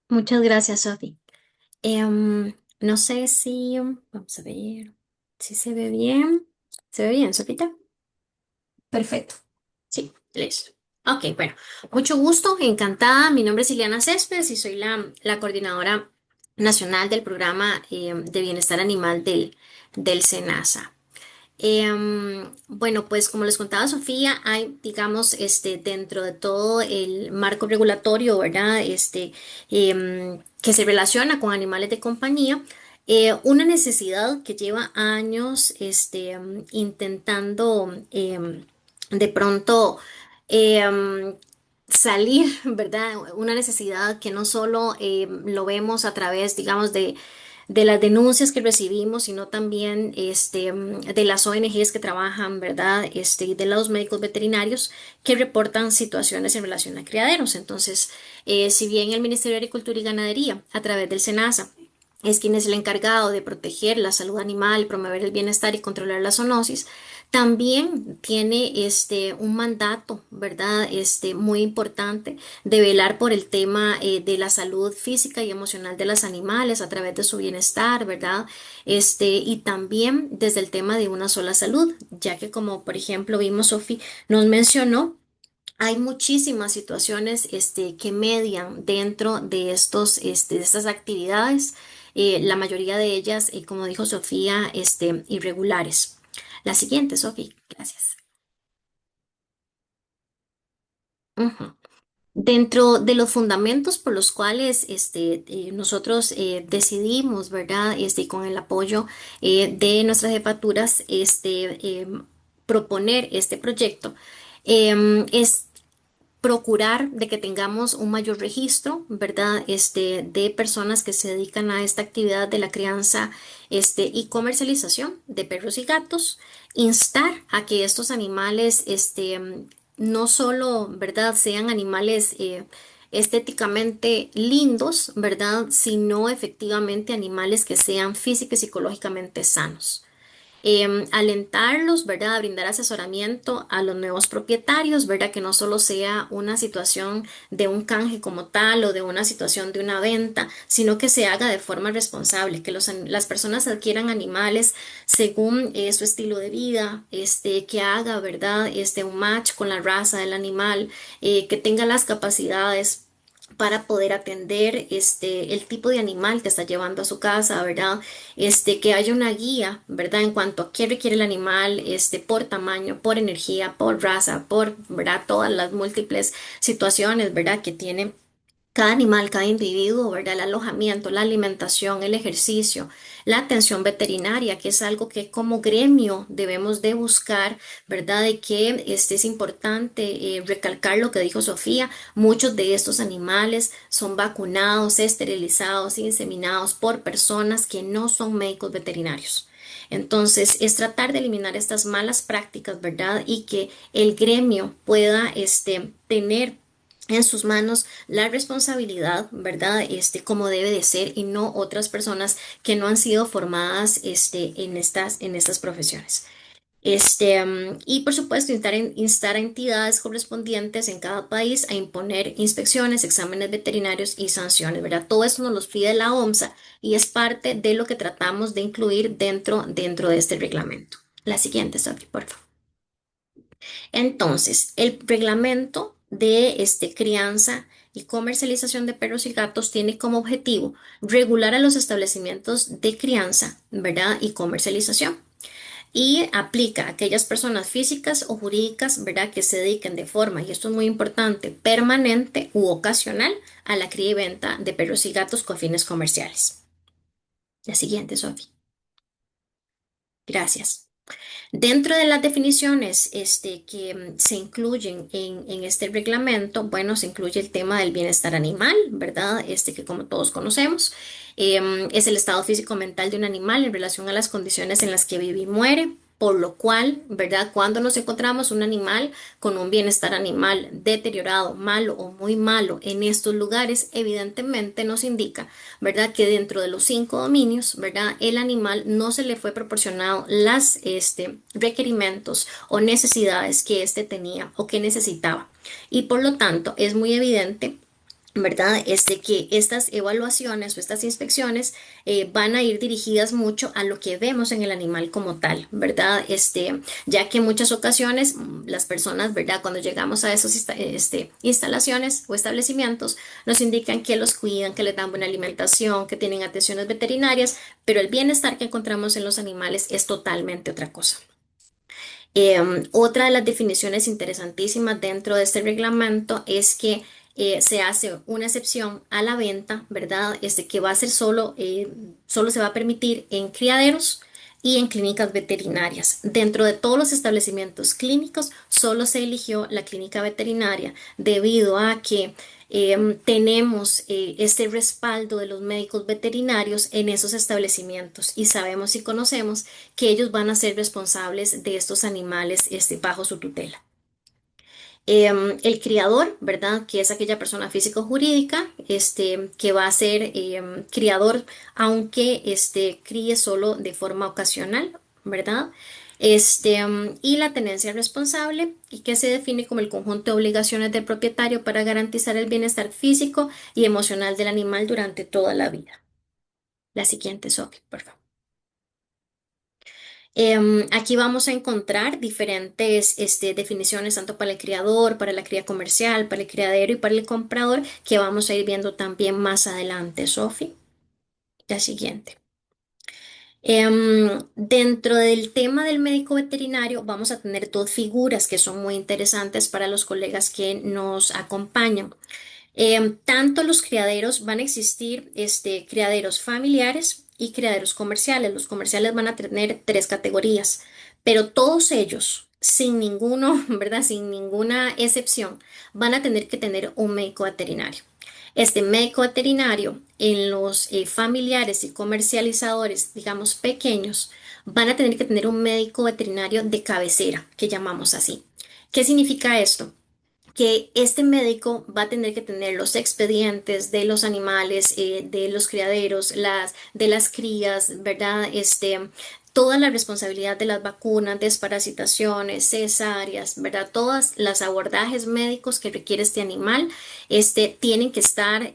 Muchas gracias, Sofi. No sé si, vamos a ver, si se ve bien. ¿Se ve bien, Sofita? Perfecto. Sí, listo. Ok, bueno, mucho gusto, encantada. Mi nombre es Ileana Céspedes y soy la coordinadora nacional del programa de bienestar animal del SENASA. Bueno, pues como les contaba Sofía, hay, digamos, dentro de todo el marco regulatorio, ¿verdad? Que se relaciona con animales de compañía, una necesidad que lleva años, intentando, de pronto, em, salir, ¿verdad? Una necesidad que no solo lo vemos a través, digamos, de las denuncias que recibimos, sino también de las ONGs que trabajan, ¿verdad? Y de los médicos veterinarios que reportan situaciones en relación a criaderos. Entonces, si bien el Ministerio de Agricultura y Ganadería, a través del SENASA, es quien es el encargado de proteger la salud animal, promover el bienestar y controlar la zoonosis, También tiene un mandato, ¿verdad? Muy importante de velar por el tema de la salud física y emocional de los animales a través de su bienestar, ¿verdad? Y también desde el tema de una sola salud, ya que como por ejemplo vimos, Sofi nos mencionó, hay muchísimas situaciones que median dentro de de estas actividades, la mayoría de ellas, como dijo Sofía, irregulares. La siguiente, Sofía, gracias. Ujú. Dentro de los fundamentos por los cuales nosotros decidimos, ¿verdad? Con el apoyo de nuestras jefaturas, proponer este proyecto, es procurar de que tengamos un mayor registro, ¿verdad? De personas que se dedican a esta actividad de la crianza, y comercialización de perros y gatos, instar a que estos animales, no solo, ¿verdad? Sean animales estéticamente lindos, ¿verdad? Sino efectivamente animales que sean física y psicológicamente sanos. Alentarlos, ¿verdad? A brindar asesoramiento a los nuevos propietarios, ¿verdad? Que no solo sea una situación de un canje como tal o de una situación de una venta, sino que se haga de forma responsable, que las personas adquieran animales según su estilo de vida, que haga, ¿verdad? Un match con la raza del animal, que tenga las capacidades para poder atender el tipo de animal que está llevando a su casa, ¿verdad? Que haya una guía, ¿verdad? En cuanto a qué requiere el animal, por tamaño, por energía, por raza, por, ¿verdad? Todas las múltiples situaciones, ¿verdad? Que tiene cada animal, cada individuo, ¿verdad? El alojamiento, la alimentación, el ejercicio, la atención veterinaria, que es algo que como gremio debemos de buscar, ¿verdad? De que es importante recalcar lo que dijo Sofía, muchos de estos animales son vacunados, esterilizados, inseminados por personas que no son médicos veterinarios. Entonces, es tratar de eliminar estas malas prácticas, ¿verdad? Y que el gremio pueda tener en sus manos la responsabilidad, ¿verdad? Como debe de ser y no otras personas que no han sido formadas, en estas profesiones. Y por supuesto, instar a entidades correspondientes en cada país a imponer inspecciones, exámenes veterinarios y sanciones, ¿verdad? Todo eso nos lo pide la OMSA y es parte de lo que tratamos de incluir dentro de este reglamento. La siguiente, Sophie, por favor. Entonces, el reglamento de crianza y comercialización de perros y gatos tiene como objetivo regular a los establecimientos de crianza, ¿verdad? Y comercialización. Y aplica a aquellas personas físicas o jurídicas, ¿verdad? Que se dediquen de forma, y esto es muy importante, permanente u ocasional a la cría y venta de perros y gatos con fines comerciales. La siguiente, Sophie. Gracias. Dentro de las definiciones que se incluyen en este reglamento, bueno, se incluye el tema del bienestar animal, ¿verdad? Que como todos conocemos, es el estado físico-mental de un animal en relación a las condiciones en las que vive y muere. Por lo cual, ¿verdad? Cuando nos encontramos un animal con un bienestar animal deteriorado, malo o muy malo en estos lugares, evidentemente nos indica, ¿verdad? Que dentro de los 5 dominios, ¿verdad? El animal no se le fue proporcionado las requerimientos o necesidades que éste tenía o que necesitaba. Y por lo tanto, es muy evidente, ¿verdad? Que estas evaluaciones o estas inspecciones van a ir dirigidas mucho a lo que vemos en el animal como tal, ¿verdad? Ya que en muchas ocasiones las personas, ¿verdad? Cuando llegamos a esas instalaciones o establecimientos, nos indican que los cuidan, que les dan buena alimentación, que tienen atenciones veterinarias, pero el bienestar que encontramos en los animales es totalmente otra cosa. Otra de las definiciones interesantísimas dentro de este reglamento es que se hace una excepción a la venta, ¿verdad? Que va a ser solo se va a permitir en criaderos y en clínicas veterinarias. Dentro de todos los establecimientos clínicos, solo se eligió la clínica veterinaria debido a que tenemos este respaldo de los médicos veterinarios en esos establecimientos y sabemos y conocemos que ellos van a ser responsables de estos animales bajo su tutela. El criador, ¿verdad? Que es aquella persona física o jurídica, que va a ser criador, aunque críe solo de forma ocasional, ¿verdad? Y la tenencia responsable, y que se define como el conjunto de obligaciones del propietario para garantizar el bienestar físico y emocional del animal durante toda la vida. La siguiente, Sophie, por favor. Aquí vamos a encontrar diferentes definiciones tanto para el criador, para la cría comercial, para el criadero y para el comprador, que vamos a ir viendo también más adelante, Sophie. La siguiente. Dentro del tema del médico veterinario vamos a tener dos figuras que son muy interesantes para los colegas que nos acompañan. Tanto los criaderos van a existir criaderos familiares y criaderos comerciales. Los comerciales van a tener tres categorías, pero todos ellos, sin ninguno, ¿verdad? Sin ninguna excepción, van a tener que tener un médico veterinario. Este médico veterinario en los familiares y comercializadores, digamos pequeños, van a tener que tener un médico veterinario de cabecera, que llamamos así. ¿Qué significa esto? Que este médico va a tener que tener los expedientes de los animales, de los criaderos, de las crías, ¿verdad? Toda la responsabilidad de las vacunas, desparasitaciones, cesáreas, ¿verdad? Todas las abordajes médicos que requiere este animal, tienen que estar,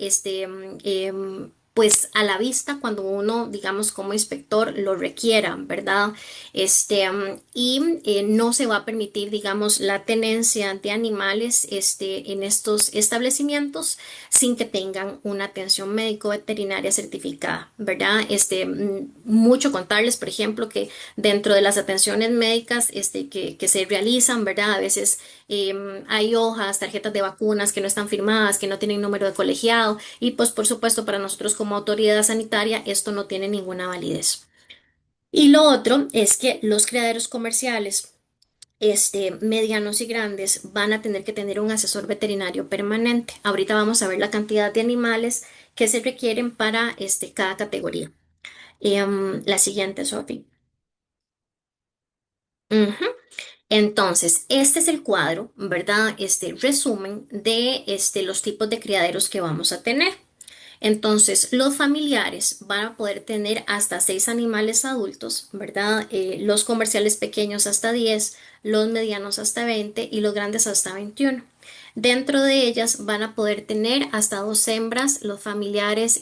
pues a la vista cuando uno, digamos, como inspector lo requiera, ¿verdad? No se va a permitir, digamos, la tenencia de animales, en estos establecimientos sin que tengan una atención médico-veterinaria certificada, ¿verdad? Mucho contarles, por ejemplo, que dentro de las atenciones médicas, que se realizan, ¿verdad? A veces hay hojas, tarjetas de vacunas que no están firmadas, que no tienen número de colegiado y pues por supuesto para nosotros como autoridad sanitaria esto no tiene ninguna validez. Y lo otro es que los criaderos comerciales, medianos y grandes, van a tener que tener un asesor veterinario permanente. Ahorita vamos a ver la cantidad de animales que se requieren para cada categoría. La siguiente, Sophie. Ujú. Entonces, este es el cuadro, ¿verdad? Este resumen de los tipos de criaderos que vamos a tener. Entonces, los familiares van a poder tener hasta 6 animales adultos, ¿verdad? Los comerciales pequeños hasta 10, los medianos hasta 20 y los grandes hasta 21. Dentro de ellas van a poder tener hasta 2 hembras, los familiares,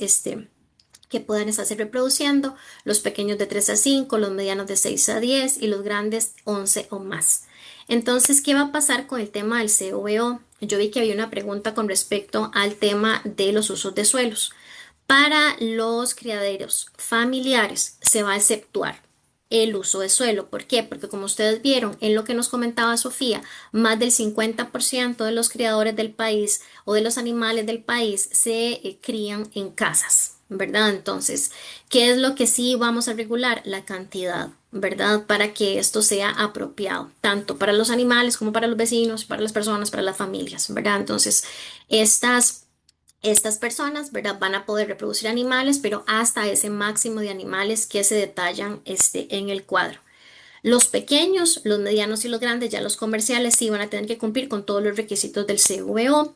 que puedan estarse reproduciendo, los pequeños de 3 a 5, los medianos de 6 a 10 y los grandes 11 o más. Entonces, ¿qué va a pasar con el tema del CVO? Yo vi que había una pregunta con respecto al tema de los usos de suelos. Para los criaderos familiares se va a exceptuar el uso de suelo. ¿Por qué? Porque como ustedes vieron en lo que nos comentaba Sofía, más del 50% de los criadores del país o de los animales del país se crían en casas, ¿verdad? Entonces, ¿qué es lo que sí vamos a regular? La cantidad, ¿verdad? Para que esto sea apropiado, tanto para los animales como para los vecinos, para las personas, para las familias, ¿verdad? Entonces, estas personas, ¿verdad? Van a poder reproducir animales, pero hasta ese máximo de animales que se detallan en el cuadro. Los pequeños, los medianos y los grandes, ya los comerciales, sí van a tener que cumplir con todos los requisitos del CVO.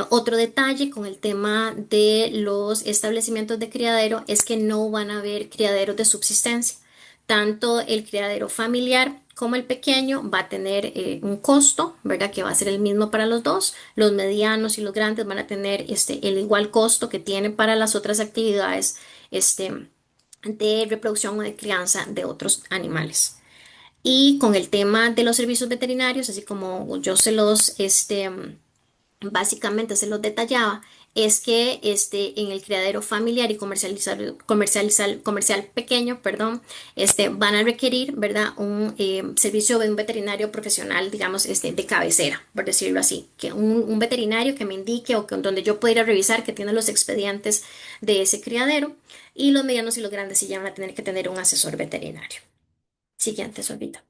Otro detalle con el tema de los establecimientos de criadero es que no van a haber criaderos de subsistencia. Tanto el criadero familiar como el pequeño va a tener un costo, ¿verdad? Que va a ser el mismo para los dos. Los medianos y los grandes van a tener el igual costo que tienen para las otras actividades de reproducción o de crianza de otros animales. Y con el tema de los servicios veterinarios, así como yo básicamente se los detallaba, es que en el criadero familiar y comercial pequeño, perdón, van a requerir, ¿verdad? Un servicio de un veterinario profesional, digamos, de cabecera, por decirlo así, que un veterinario que me indique o que, donde yo pueda ir a revisar que tiene los expedientes de ese criadero, y los medianos y los grandes sí ya van a tener que tener un asesor veterinario. Siguiente, Solvita.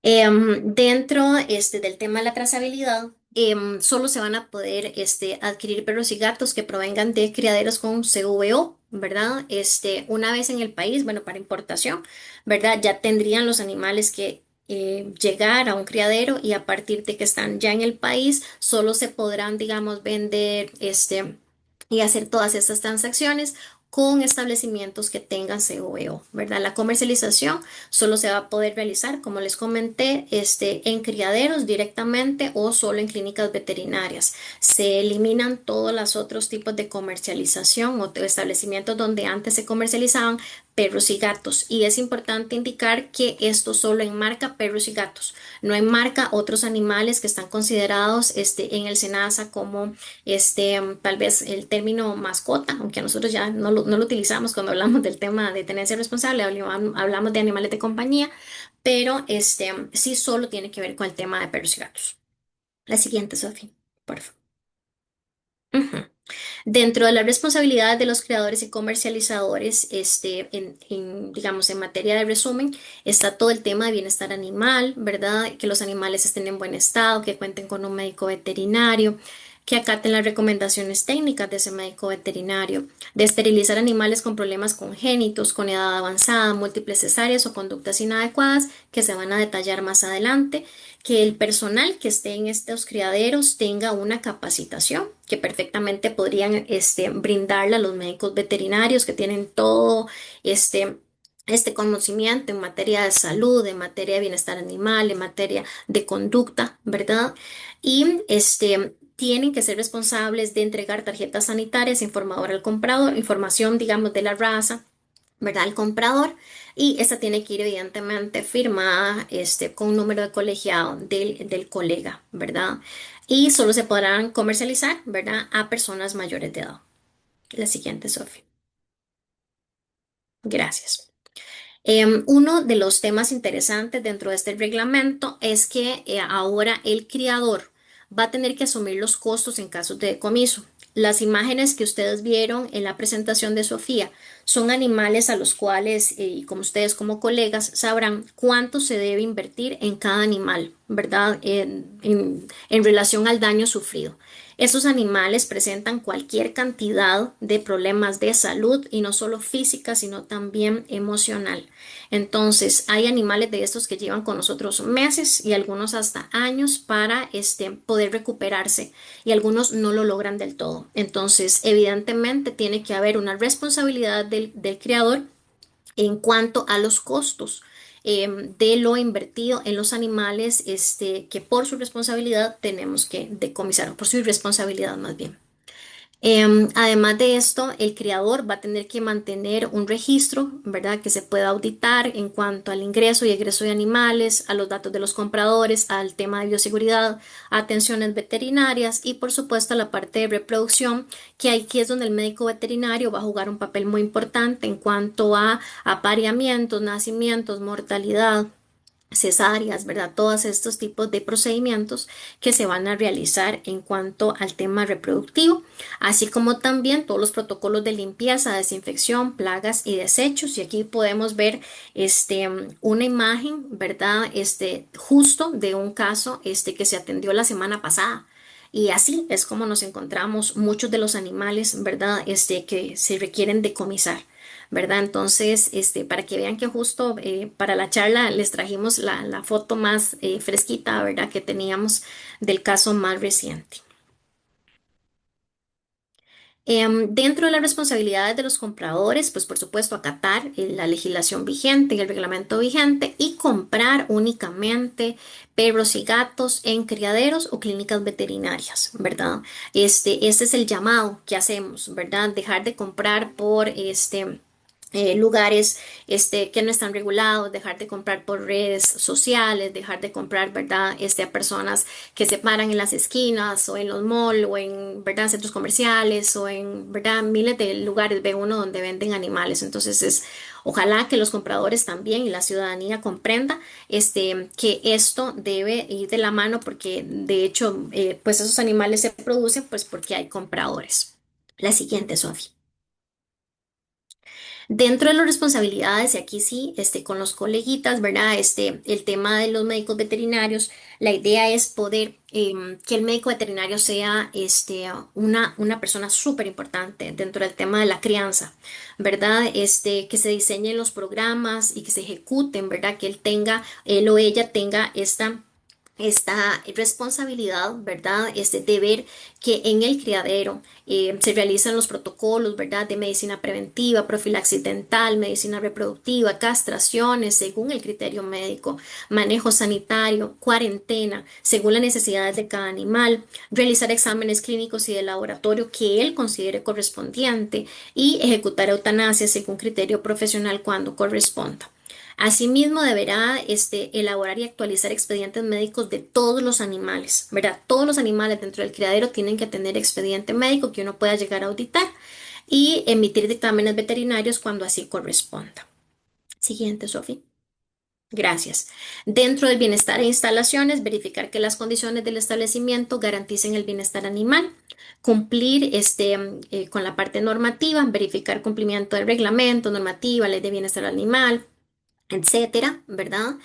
Dentro del tema de la trazabilidad, solo se van a poder adquirir perros y gatos que provengan de criaderos con CVO, ¿verdad? Una vez en el país, bueno, para importación, ¿verdad? Ya tendrían los animales que llegar a un criadero y a partir de que están ya en el país, solo se podrán, digamos, vender y hacer todas estas transacciones con establecimientos que tengan COEO, ¿verdad? La comercialización solo se va a poder realizar, como les comenté, en criaderos directamente o solo en clínicas veterinarias. Se eliminan todos los otros tipos de comercialización o establecimientos donde antes se comercializaban perros y gatos. Y es importante indicar que esto solo enmarca perros y gatos, no enmarca otros animales que están considerados en el SENASA como tal vez el término mascota, aunque nosotros ya no lo utilizamos cuando hablamos del tema de tenencia responsable, hablamos de animales de compañía, pero sí solo tiene que ver con el tema de perros y gatos. La siguiente, Sofía, por favor. Ujú. Dentro de las responsabilidades de los creadores y comercializadores, digamos, en materia de resumen, está todo el tema de bienestar animal, ¿verdad? Que los animales estén en buen estado, que cuenten con un médico veterinario, que acaten las recomendaciones técnicas de ese médico veterinario, de esterilizar animales con problemas congénitos, con edad avanzada, múltiples cesáreas o conductas inadecuadas, que se van a detallar más adelante, que el personal que esté en estos criaderos tenga una capacitación que perfectamente podrían brindarla a los médicos veterinarios que tienen todo este conocimiento en materia de salud, en materia de bienestar animal, en materia de conducta, ¿verdad? Y tienen que ser responsables de entregar tarjetas sanitarias, informador al comprador, información, digamos, de la raza, ¿verdad? Al comprador, y esta tiene que ir evidentemente firmada con un número de colegiado del colega, ¿verdad? Y solo se podrán comercializar, ¿verdad? A personas mayores de edad. La siguiente, Sofía. Gracias. Uno de los temas interesantes dentro de este reglamento es que ahora el criador va a tener que asumir los costos en casos de decomiso. Las imágenes que ustedes vieron en la presentación de Sofía son animales a los cuales, y como ustedes como colegas, sabrán cuánto se debe invertir en cada animal, ¿verdad? En relación al daño sufrido. Estos animales presentan cualquier cantidad de problemas de salud y no solo física, sino también emocional. Entonces, hay animales de estos que llevan con nosotros meses y algunos hasta años para poder recuperarse y algunos no lo logran del todo. Entonces, evidentemente tiene que haber una responsabilidad del creador en cuanto a los costos de lo invertido en los animales que por su responsabilidad tenemos que decomisar, o por su irresponsabilidad más bien. Además de esto, el criador va a tener que mantener un registro, ¿verdad? Que se pueda auditar en cuanto al ingreso y egreso de animales, a los datos de los compradores, al tema de bioseguridad, atenciones veterinarias y por supuesto a la parte de reproducción, que aquí es donde el médico veterinario va a jugar un papel muy importante en cuanto a apareamientos, nacimientos, mortalidad, cesáreas, ¿verdad? Todos estos tipos de procedimientos que se van a realizar en cuanto al tema reproductivo, así como también todos los protocolos de limpieza, desinfección, plagas y desechos. Y aquí podemos ver una imagen, ¿verdad? Justo de un caso que se atendió la semana pasada. Y así es como nos encontramos muchos de los animales, ¿verdad? Que se requieren decomisar. ¿Verdad? Entonces, para que vean que justo para la charla les trajimos la foto más fresquita, ¿verdad? Que teníamos del caso más reciente. Dentro de las responsabilidades de los compradores, pues por supuesto acatar la legislación vigente, el reglamento vigente y comprar únicamente perros y gatos en criaderos o clínicas veterinarias, ¿verdad? Este es el llamado que hacemos, ¿verdad? Dejar de comprar por lugares que no están regulados, dejar de comprar por redes sociales, dejar de comprar, ¿verdad? A personas que se paran en las esquinas o en los malls o en, ¿verdad? Centros comerciales o en, ¿verdad? Miles de lugares ve uno donde venden animales. Entonces ojalá que los compradores también y la ciudadanía comprenda que esto debe ir de la mano porque de hecho pues esos animales se producen pues porque hay compradores. La siguiente, Sofía. Dentro de las responsabilidades, y aquí sí, con los coleguitas, ¿verdad? El tema de los médicos veterinarios, la idea es poder que el médico veterinario sea una persona súper importante dentro del tema de la crianza, ¿verdad? Que se diseñen los programas y que se ejecuten, ¿verdad? Que él o ella tenga esta esta responsabilidad, ¿verdad? De ver que en el criadero se realizan los protocolos, ¿verdad? De medicina preventiva, profilaxis dental, medicina reproductiva, castraciones, según el criterio médico, manejo sanitario, cuarentena, según las necesidades de cada animal, realizar exámenes clínicos y de laboratorio que él considere correspondiente y ejecutar eutanasia según criterio profesional cuando corresponda. Asimismo, deberá elaborar y actualizar expedientes médicos de todos los animales, ¿verdad? Todos los animales dentro del criadero tienen que tener expediente médico que uno pueda llegar a auditar y emitir dictámenes veterinarios cuando así corresponda. Siguiente, Sofi. Gracias. Dentro del bienestar e instalaciones, verificar que las condiciones del establecimiento garanticen el bienestar animal, cumplir con la parte normativa, verificar cumplimiento del reglamento, normativa, ley de bienestar animal, etcétera, ¿verdad?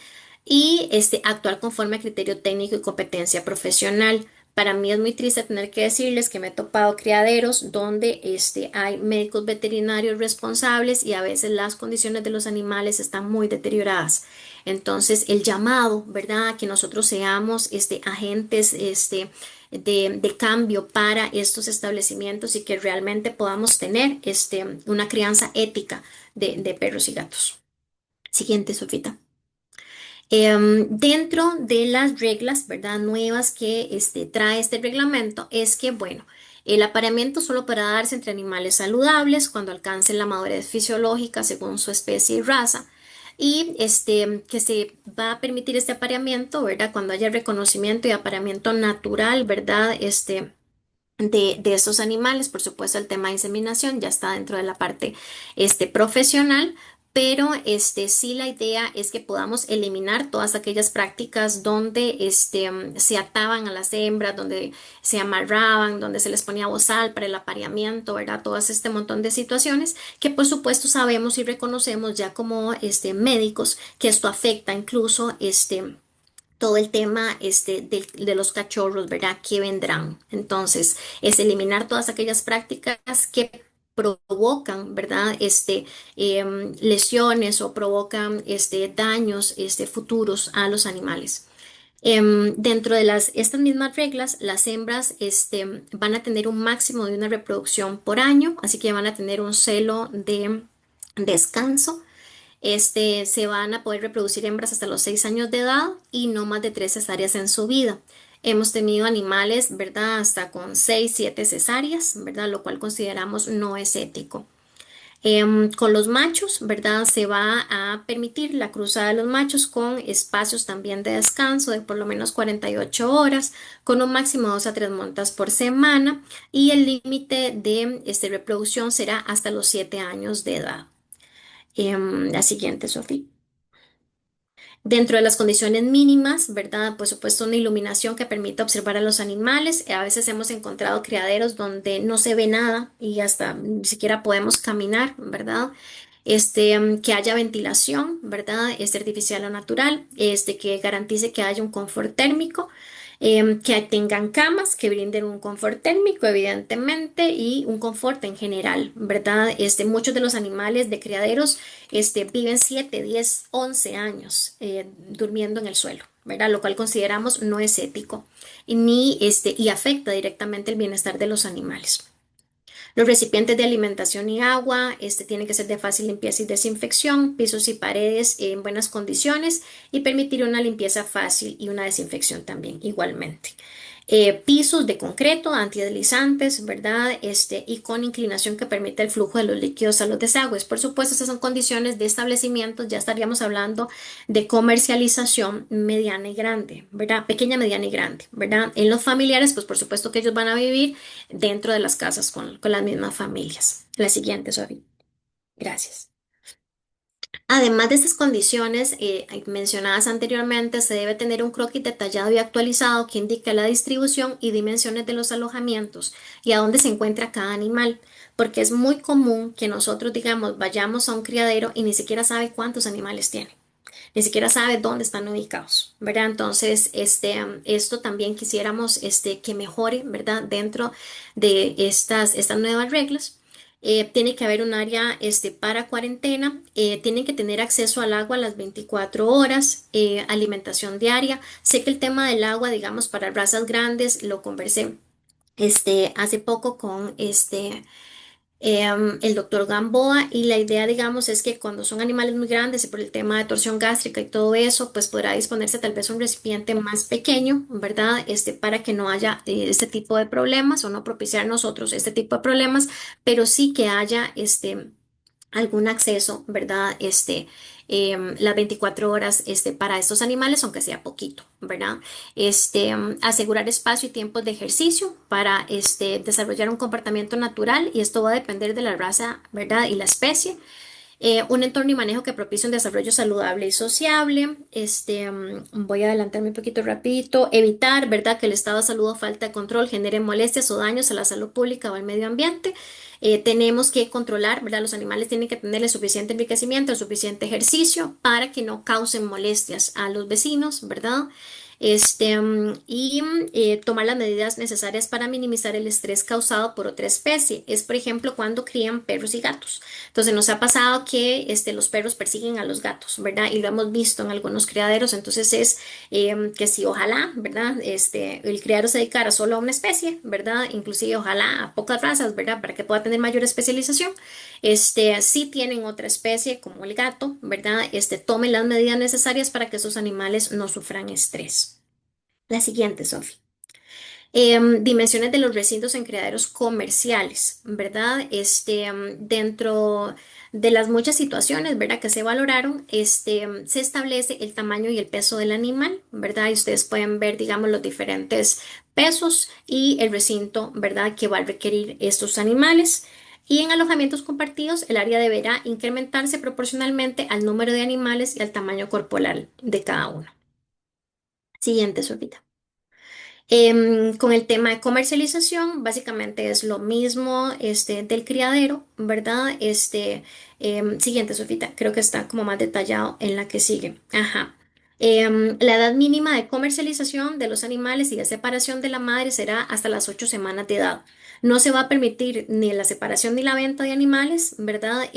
Y actuar conforme a criterio técnico y competencia profesional. Para mí es muy triste tener que decirles que me he topado criaderos donde hay médicos veterinarios responsables y a veces las condiciones de los animales están muy deterioradas. Entonces, el llamado, ¿verdad? Que nosotros seamos agentes de cambio para estos establecimientos y que realmente podamos tener una crianza ética de perros y gatos. Siguiente, Sofita. Dentro de las reglas, ¿verdad? Nuevas que trae este reglamento es que, bueno, el apareamiento solo para darse entre animales saludables cuando alcancen la madurez fisiológica según su especie y raza. Y que se va a permitir este apareamiento, ¿verdad? Cuando haya reconocimiento y apareamiento natural, ¿verdad? De estos animales. Por supuesto, el tema de inseminación ya está dentro de la parte profesional, pero sí la idea es que podamos eliminar todas aquellas prácticas donde se ataban a las hembras, donde se amarraban, donde se les ponía bozal para el apareamiento, ¿verdad? Todas este montón de situaciones que por supuesto sabemos y reconocemos ya como médicos que esto afecta incluso todo el tema de los cachorros, ¿verdad? Que vendrán. Entonces, es eliminar todas aquellas prácticas que provocan, ¿verdad? Lesiones o provocan daños futuros a los animales. Dentro de estas mismas reglas, las hembras van a tener un máximo de una reproducción por año, así que van a tener un celo de descanso. Se van a poder reproducir hembras hasta los 6 años de edad y no más de 3 cesáreas en su vida. Hemos tenido animales, ¿verdad? Hasta con 6, 7 cesáreas, ¿verdad? Lo cual consideramos no es ético. Con los machos, ¿verdad? Se va a permitir la cruzada de los machos con espacios también de descanso de por lo menos 48 horas, con un máximo de 2 a 3 montas por semana y el límite de reproducción será hasta los 7 años de edad. La siguiente, Sofía. Dentro de las condiciones mínimas, ¿verdad? Por supuesto, una iluminación que permita observar a los animales. A veces hemos encontrado criaderos donde no se ve nada y hasta ni siquiera podemos caminar, ¿verdad? Que haya ventilación, ¿verdad? Artificial o natural, que garantice que haya un confort térmico, que tengan camas que brinden un confort térmico, evidentemente, y un confort en general, ¿verdad? Muchos de los animales de criaderos, viven 7, 10, 11 años durmiendo en el suelo, ¿verdad? Lo cual consideramos no es ético ni y afecta directamente el bienestar de los animales. Los recipientes de alimentación y agua, tienen que ser de fácil limpieza y desinfección, pisos y paredes en buenas condiciones y permitir una limpieza fácil y una desinfección también igualmente. Pisos de concreto, antideslizantes, ¿verdad? Y con inclinación que permita el flujo de los líquidos a los desagües. Por supuesto, estas son condiciones de establecimientos, ya estaríamos hablando de comercialización mediana y grande, ¿verdad? Pequeña, mediana y grande, ¿verdad? En los familiares, pues por supuesto que ellos van a vivir dentro de las casas con las mismas familias. La siguiente, Sofía. Gracias. Además de estas condiciones mencionadas anteriormente, se debe tener un croquis detallado y actualizado que indique la distribución y dimensiones de los alojamientos y a dónde se encuentra cada animal, porque es muy común que nosotros, digamos, vayamos a un criadero y ni siquiera sabe cuántos animales tiene, ni siquiera sabe dónde están ubicados, ¿verdad? Entonces, esto también quisiéramos que mejore, ¿verdad? Dentro de estas nuevas reglas. Tiene que haber un área para cuarentena, tienen que tener acceso al agua a las 24 horas, alimentación diaria. Sé que el tema del agua, digamos, para razas grandes, lo conversé hace poco con el doctor Gamboa, y la idea, digamos, es que cuando son animales muy grandes y por el tema de torsión gástrica y todo eso, pues podrá disponerse tal vez un recipiente más pequeño, ¿verdad? Para que no haya este tipo de problemas o no propiciar nosotros este tipo de problemas, pero sí que haya algún acceso, ¿verdad? Las 24 horas para estos animales, aunque sea poquito, ¿verdad? Asegurar espacio y tiempos de ejercicio para desarrollar un comportamiento natural, y esto va a depender de la raza, ¿verdad? Y la especie. Un entorno y manejo que propicie un desarrollo saludable y sociable. Voy a adelantarme un poquito rapidito. Evitar, ¿verdad?, que el estado de salud o falta de control genere molestias o daños a la salud pública o al medio ambiente. Tenemos que controlar, ¿verdad? Los animales tienen que tener el suficiente enriquecimiento, el suficiente ejercicio para que no causen molestias a los vecinos, ¿verdad? Tomar las medidas necesarias para minimizar el estrés causado por otra especie. Es, por ejemplo, cuando crían perros y gatos. Entonces nos ha pasado que los perros persiguen a los gatos, ¿verdad? Y lo hemos visto en algunos criaderos. Entonces es que si ojalá, ¿verdad? El criadero se dedicara solo a una especie, ¿verdad? Inclusive ojalá a pocas razas, ¿verdad? Para que pueda tener mayor especialización. Si tienen otra especie como el gato, ¿verdad? Tomen las medidas necesarias para que esos animales no sufran estrés. La siguiente, Sofi. Dimensiones de los recintos en criaderos comerciales, ¿verdad? Dentro de las muchas situaciones, ¿verdad?, que se valoraron, se establece el tamaño y el peso del animal, ¿verdad? Y ustedes pueden ver, digamos, los diferentes pesos y el recinto, ¿verdad?, que va a requerir estos animales. Y en alojamientos compartidos, el área deberá incrementarse proporcionalmente al número de animales y al tamaño corporal de cada uno. Siguiente, Sofita. Con el tema de comercialización, básicamente es lo mismo del criadero, ¿verdad? Siguiente, Sofita, creo que está como más detallado en la que sigue. Ajá. La edad mínima de comercialización de los animales y de separación de la madre será hasta las 8 semanas de edad. No se va a permitir ni la separación ni la venta de animales, ¿verdad?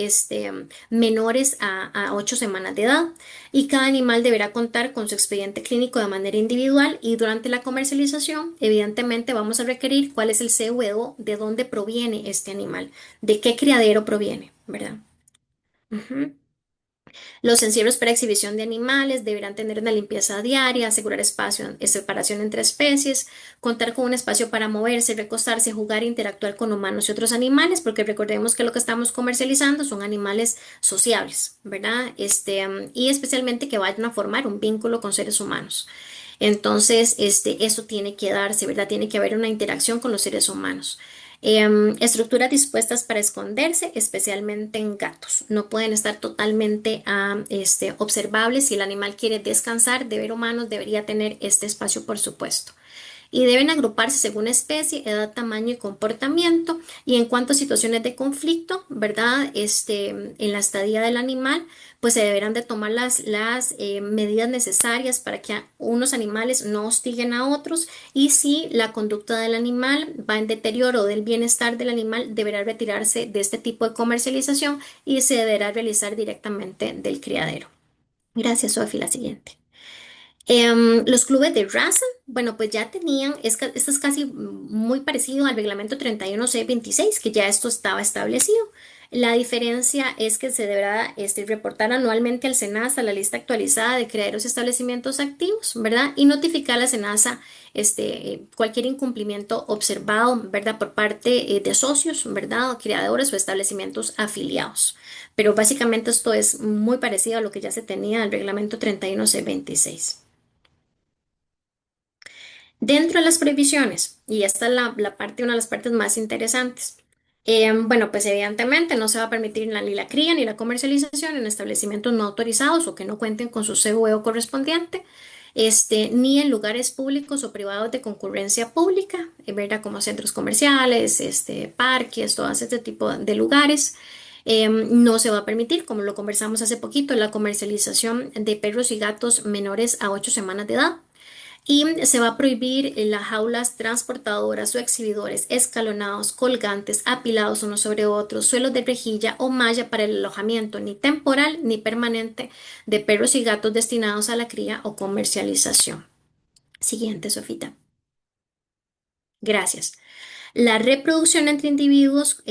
Menores a 8 semanas de edad, y cada animal deberá contar con su expediente clínico de manera individual, y durante la comercialización, evidentemente, vamos a requerir cuál es el CVO, de dónde proviene este animal, de qué criadero proviene, ¿verdad? Ujú. Los encierros para exhibición de animales deberán tener una limpieza diaria, asegurar espacio, separación entre especies, contar con un espacio para moverse, recostarse, jugar e interactuar con humanos y otros animales, porque recordemos que lo que estamos comercializando son animales sociables, ¿verdad? Y especialmente que vayan a formar un vínculo con seres humanos. Entonces, eso tiene que darse, ¿verdad? Tiene que haber una interacción con los seres humanos. Estructuras dispuestas para esconderse, especialmente en gatos. No pueden estar totalmente observables. Si el animal quiere descansar de ver humanos, debería tener este espacio, por supuesto, y deben agruparse según especie, edad, tamaño y comportamiento. Y en cuanto a situaciones de conflicto, ¿verdad? En la estadía del animal, pues se deberán de tomar las medidas necesarias para que unos animales no hostiguen a otros, y si la conducta del animal va en deterioro del bienestar del animal, deberá retirarse de este tipo de comercialización y se deberá realizar directamente del criadero. Gracias, Sofi. La siguiente. Los clubes de raza, bueno, pues ya tenían, esto es casi muy parecido al reglamento 31C26, que ya esto estaba establecido. La diferencia es que se deberá reportar anualmente al SENASA la lista actualizada de criaderos y establecimientos activos, ¿verdad? Y notificar a la SENASA cualquier incumplimiento observado, ¿verdad?, por parte de socios, ¿verdad?, o criadores o establecimientos afiliados. Pero básicamente esto es muy parecido a lo que ya se tenía en el reglamento 31C26. Dentro de las prohibiciones, y esta es la parte, una de las partes más interesantes, bueno, pues evidentemente no se va a permitir ni la cría ni la comercialización en establecimientos no autorizados o que no cuenten con su CVO correspondiente, ni en lugares públicos o privados de concurrencia pública, ¿verdad? Como centros comerciales, parques, todo este tipo de lugares. No se va a permitir, como lo conversamos hace poquito, la comercialización de perros y gatos menores a 8 semanas de edad. Y se va a prohibir las jaulas transportadoras o exhibidores escalonados, colgantes, apilados unos sobre otros, suelos de rejilla o malla para el alojamiento ni temporal ni permanente de perros y gatos destinados a la cría o comercialización. Siguiente, Sofita. Gracias. La reproducción entre individuos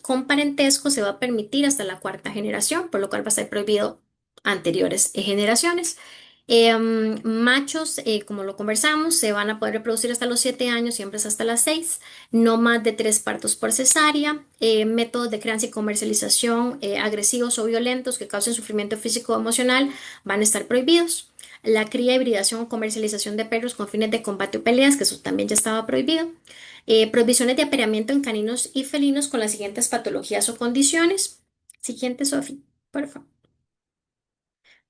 con parentesco se va a permitir hasta la cuarta generación, por lo cual va a ser prohibido anteriores generaciones. Machos, como lo conversamos, se van a poder reproducir hasta los 7 años, siempre es hasta las 6, no más de 3 partos por cesárea. Métodos de crianza y comercialización agresivos o violentos que causen sufrimiento físico o emocional van a estar prohibidos. La cría, hibridación o comercialización de perros con fines de combate o peleas, que eso también ya estaba prohibido. Prohibiciones de apareamiento en caninos y felinos con las siguientes patologías o condiciones. Siguiente, Sofi, por favor.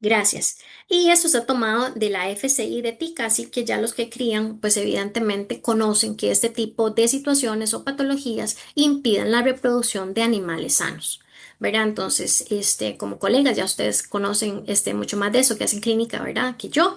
Gracias. Y esto se ha tomado de la FCI de TICA, así que ya los que crían, pues evidentemente conocen que este tipo de situaciones o patologías impiden la reproducción de animales sanos. ¿Verdad? Entonces, como colegas, ya ustedes conocen mucho más de eso que hacen clínica, ¿verdad? Que yo,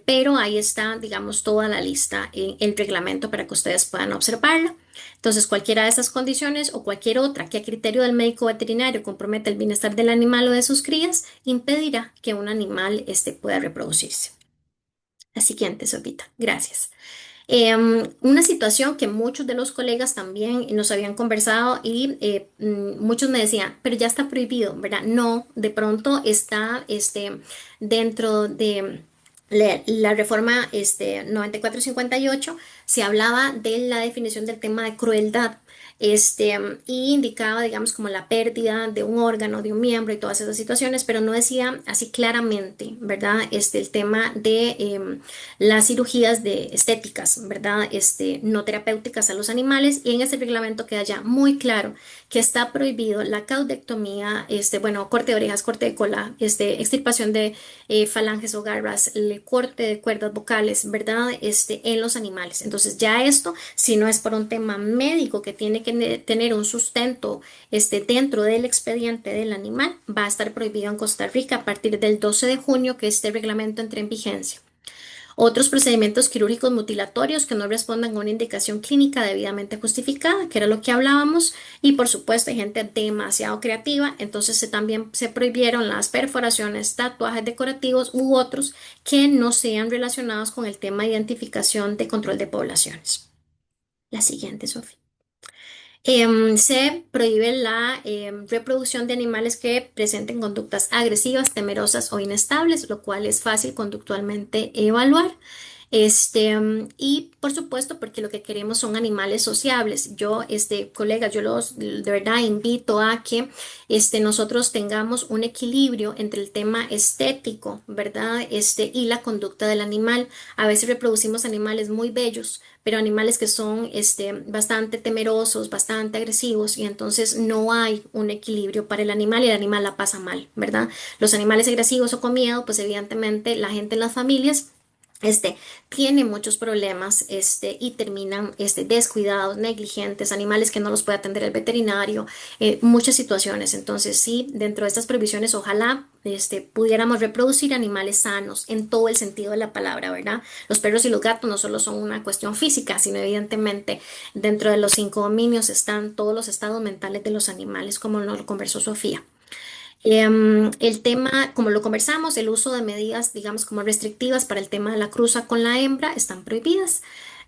pero ahí está, digamos, toda la lista en el reglamento para que ustedes puedan observarla. Entonces, cualquiera de estas condiciones o cualquier otra que a criterio del médico veterinario comprometa el bienestar del animal o de sus crías impedirá que un animal pueda reproducirse. La siguiente, Sofita. Gracias. Una situación que muchos de los colegas también nos habían conversado y muchos me decían, pero ya está prohibido, ¿verdad? No, de pronto está dentro de la reforma 9458 se hablaba de la definición del tema de crueldad. Y indicaba, digamos, como la pérdida de un órgano, de un miembro y todas esas situaciones, pero no decía así claramente, ¿verdad? El tema de las cirugías de estéticas, ¿verdad? No terapéuticas a los animales y en ese reglamento queda ya muy claro que está prohibido la caudectomía, bueno, corte de orejas, corte de cola, extirpación de falanges o garras, el corte de cuerdas vocales, ¿verdad? En los animales. Entonces ya esto, si no es por un tema médico que tiene que tener un sustento dentro del expediente del animal, va a estar prohibido en Costa Rica a partir del 12 de junio que este reglamento entre en vigencia. Otros procedimientos quirúrgicos mutilatorios que no respondan a una indicación clínica debidamente justificada, que era lo que hablábamos, y por supuesto hay gente demasiado creativa, entonces también se prohibieron las perforaciones, tatuajes decorativos u otros que no sean relacionados con el tema de identificación de control de poblaciones. La siguiente, Sofía. Se prohíbe la reproducción de animales que presenten conductas agresivas, temerosas o inestables, lo cual es fácil conductualmente evaluar. Y por supuesto, porque lo que queremos son animales sociables. Yo, colegas, yo los de verdad invito a que nosotros tengamos un equilibrio entre el tema estético, ¿verdad? Y la conducta del animal. A veces reproducimos animales muy bellos, pero animales que son bastante temerosos, bastante agresivos, y entonces no hay un equilibrio para el animal y el animal la pasa mal, ¿verdad? Los animales agresivos o con miedo, pues evidentemente la gente en las familias tiene muchos problemas y terminan descuidados, negligentes, animales que no los puede atender el veterinario, muchas situaciones. Entonces, sí, dentro de estas previsiones, ojalá pudiéramos reproducir animales sanos en todo el sentido de la palabra, ¿verdad? Los perros y los gatos no solo son una cuestión física, sino evidentemente dentro de los 5 dominios están todos los estados mentales de los animales, como nos lo conversó Sofía. El tema, como lo conversamos, el uso de medidas, digamos, como restrictivas para el tema de la cruza con la hembra están prohibidas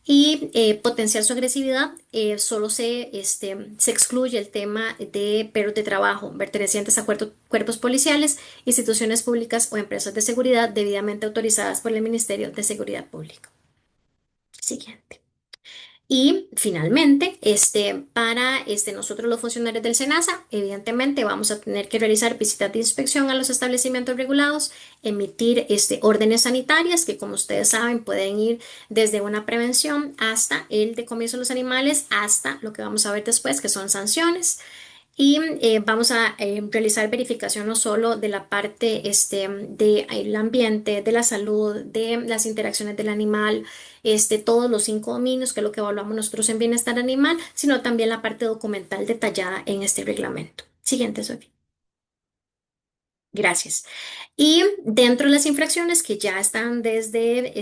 y potenciar su agresividad, solo se excluye el tema de perros de trabajo pertenecientes a cuerpos policiales, instituciones públicas o empresas de seguridad debidamente autorizadas por el Ministerio de Seguridad Pública. Siguiente. Y finalmente, para nosotros los funcionarios del SENASA, evidentemente vamos a tener que realizar visitas de inspección a los establecimientos regulados, emitir órdenes sanitarias que como ustedes saben pueden ir desde una prevención hasta el decomiso de los animales, hasta lo que vamos a ver después que son sanciones. Y vamos a realizar verificación no solo de la parte del ambiente, de la salud, de las interacciones del animal, todos los 5 dominios, que es lo que evaluamos nosotros en bienestar animal, sino también la parte documental detallada en este reglamento. Siguiente, Sofía. Gracias. Y dentro de las infracciones que ya están desde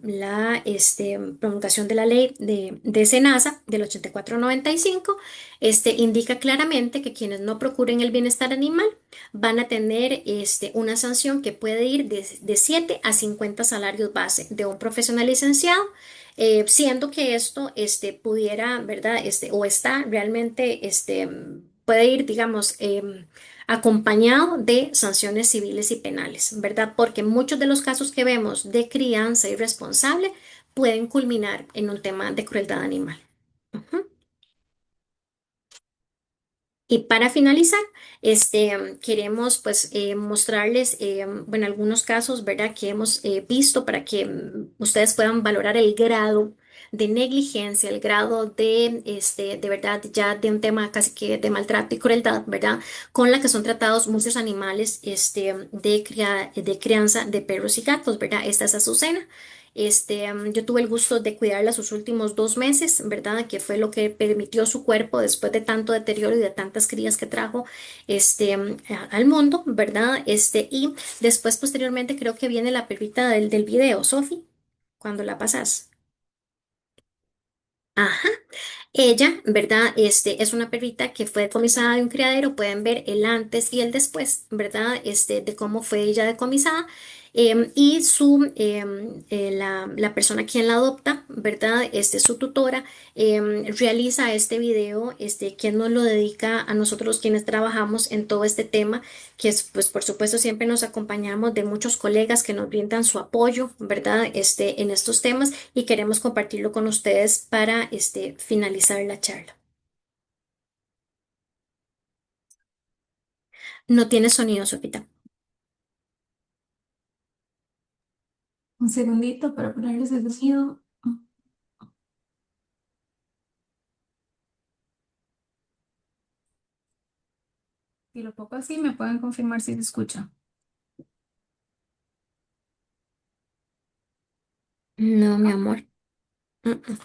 la promulgación de la ley de SENASA del 8495, indica claramente que quienes no procuren el bienestar animal van a tener una sanción que puede ir de 7 a 50 salarios base de un profesional licenciado, siendo que esto pudiera, ¿verdad? O está realmente, puede ir, digamos, acompañado de sanciones civiles y penales, ¿verdad? Porque muchos de los casos que vemos de crianza irresponsable pueden culminar en un tema de crueldad animal. Ujú. Y para finalizar, queremos pues mostrarles, bueno, algunos casos, ¿verdad? Que hemos visto para que ustedes puedan valorar el grado de negligencia, el grado de verdad, ya de un tema casi que de maltrato y crueldad, ¿verdad? Con la que son tratados muchos animales, de crianza de perros y gatos, ¿verdad? Esta es Azucena. Yo tuve el gusto de cuidarla sus últimos 2 meses, ¿verdad? Que fue lo que permitió su cuerpo después de tanto deterioro y de tantas crías que trajo, al mundo, ¿verdad? Y después, posteriormente, creo que viene la perrita del video, Sophie, cuando la pasas. Ajá. Ella, ¿verdad? Es una perrita que fue decomisada de un criadero. Pueden ver el antes y el después, ¿verdad? De cómo fue ella decomisada. Y la persona quien la adopta, ¿verdad? Su tutora, realiza este video, quien nos lo dedica a nosotros quienes trabajamos en todo este tema, que es, pues, por supuesto, siempre nos acompañamos de muchos colegas que nos brindan su apoyo, ¿verdad? En estos temas y queremos compartirlo con ustedes para finalizar la charla. No tiene sonido, Sofita. Un segundito para ponerles el sonido. Si lo pongo así, me pueden confirmar si se escucha. No, mi amor. Mm, mm.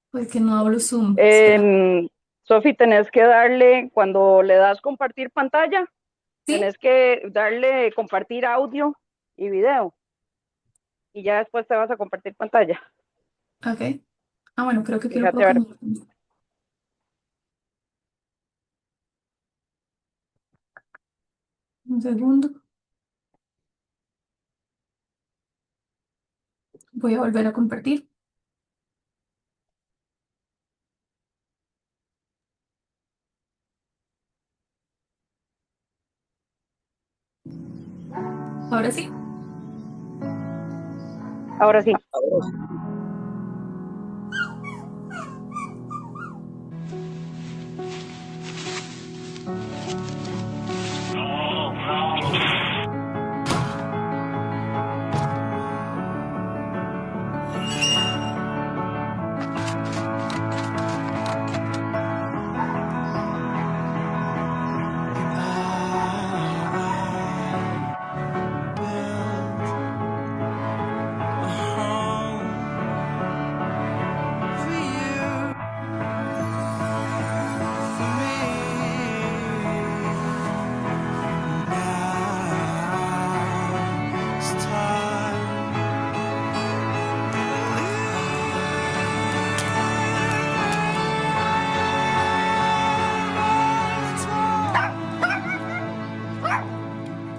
Pues que no hablo Zoom. Espera. Eh, Sofi, tenés que darle, cuando le das compartir pantalla, ¿Sí? tenés que darle compartir audio y video y ya después te vas a compartir pantalla. Ok. Ah, bueno, creo que aquí lo Fíjate puedo a ver. cambiar. Un segundo. Voy a volver a compartir. Ahora sí. Ahora sí.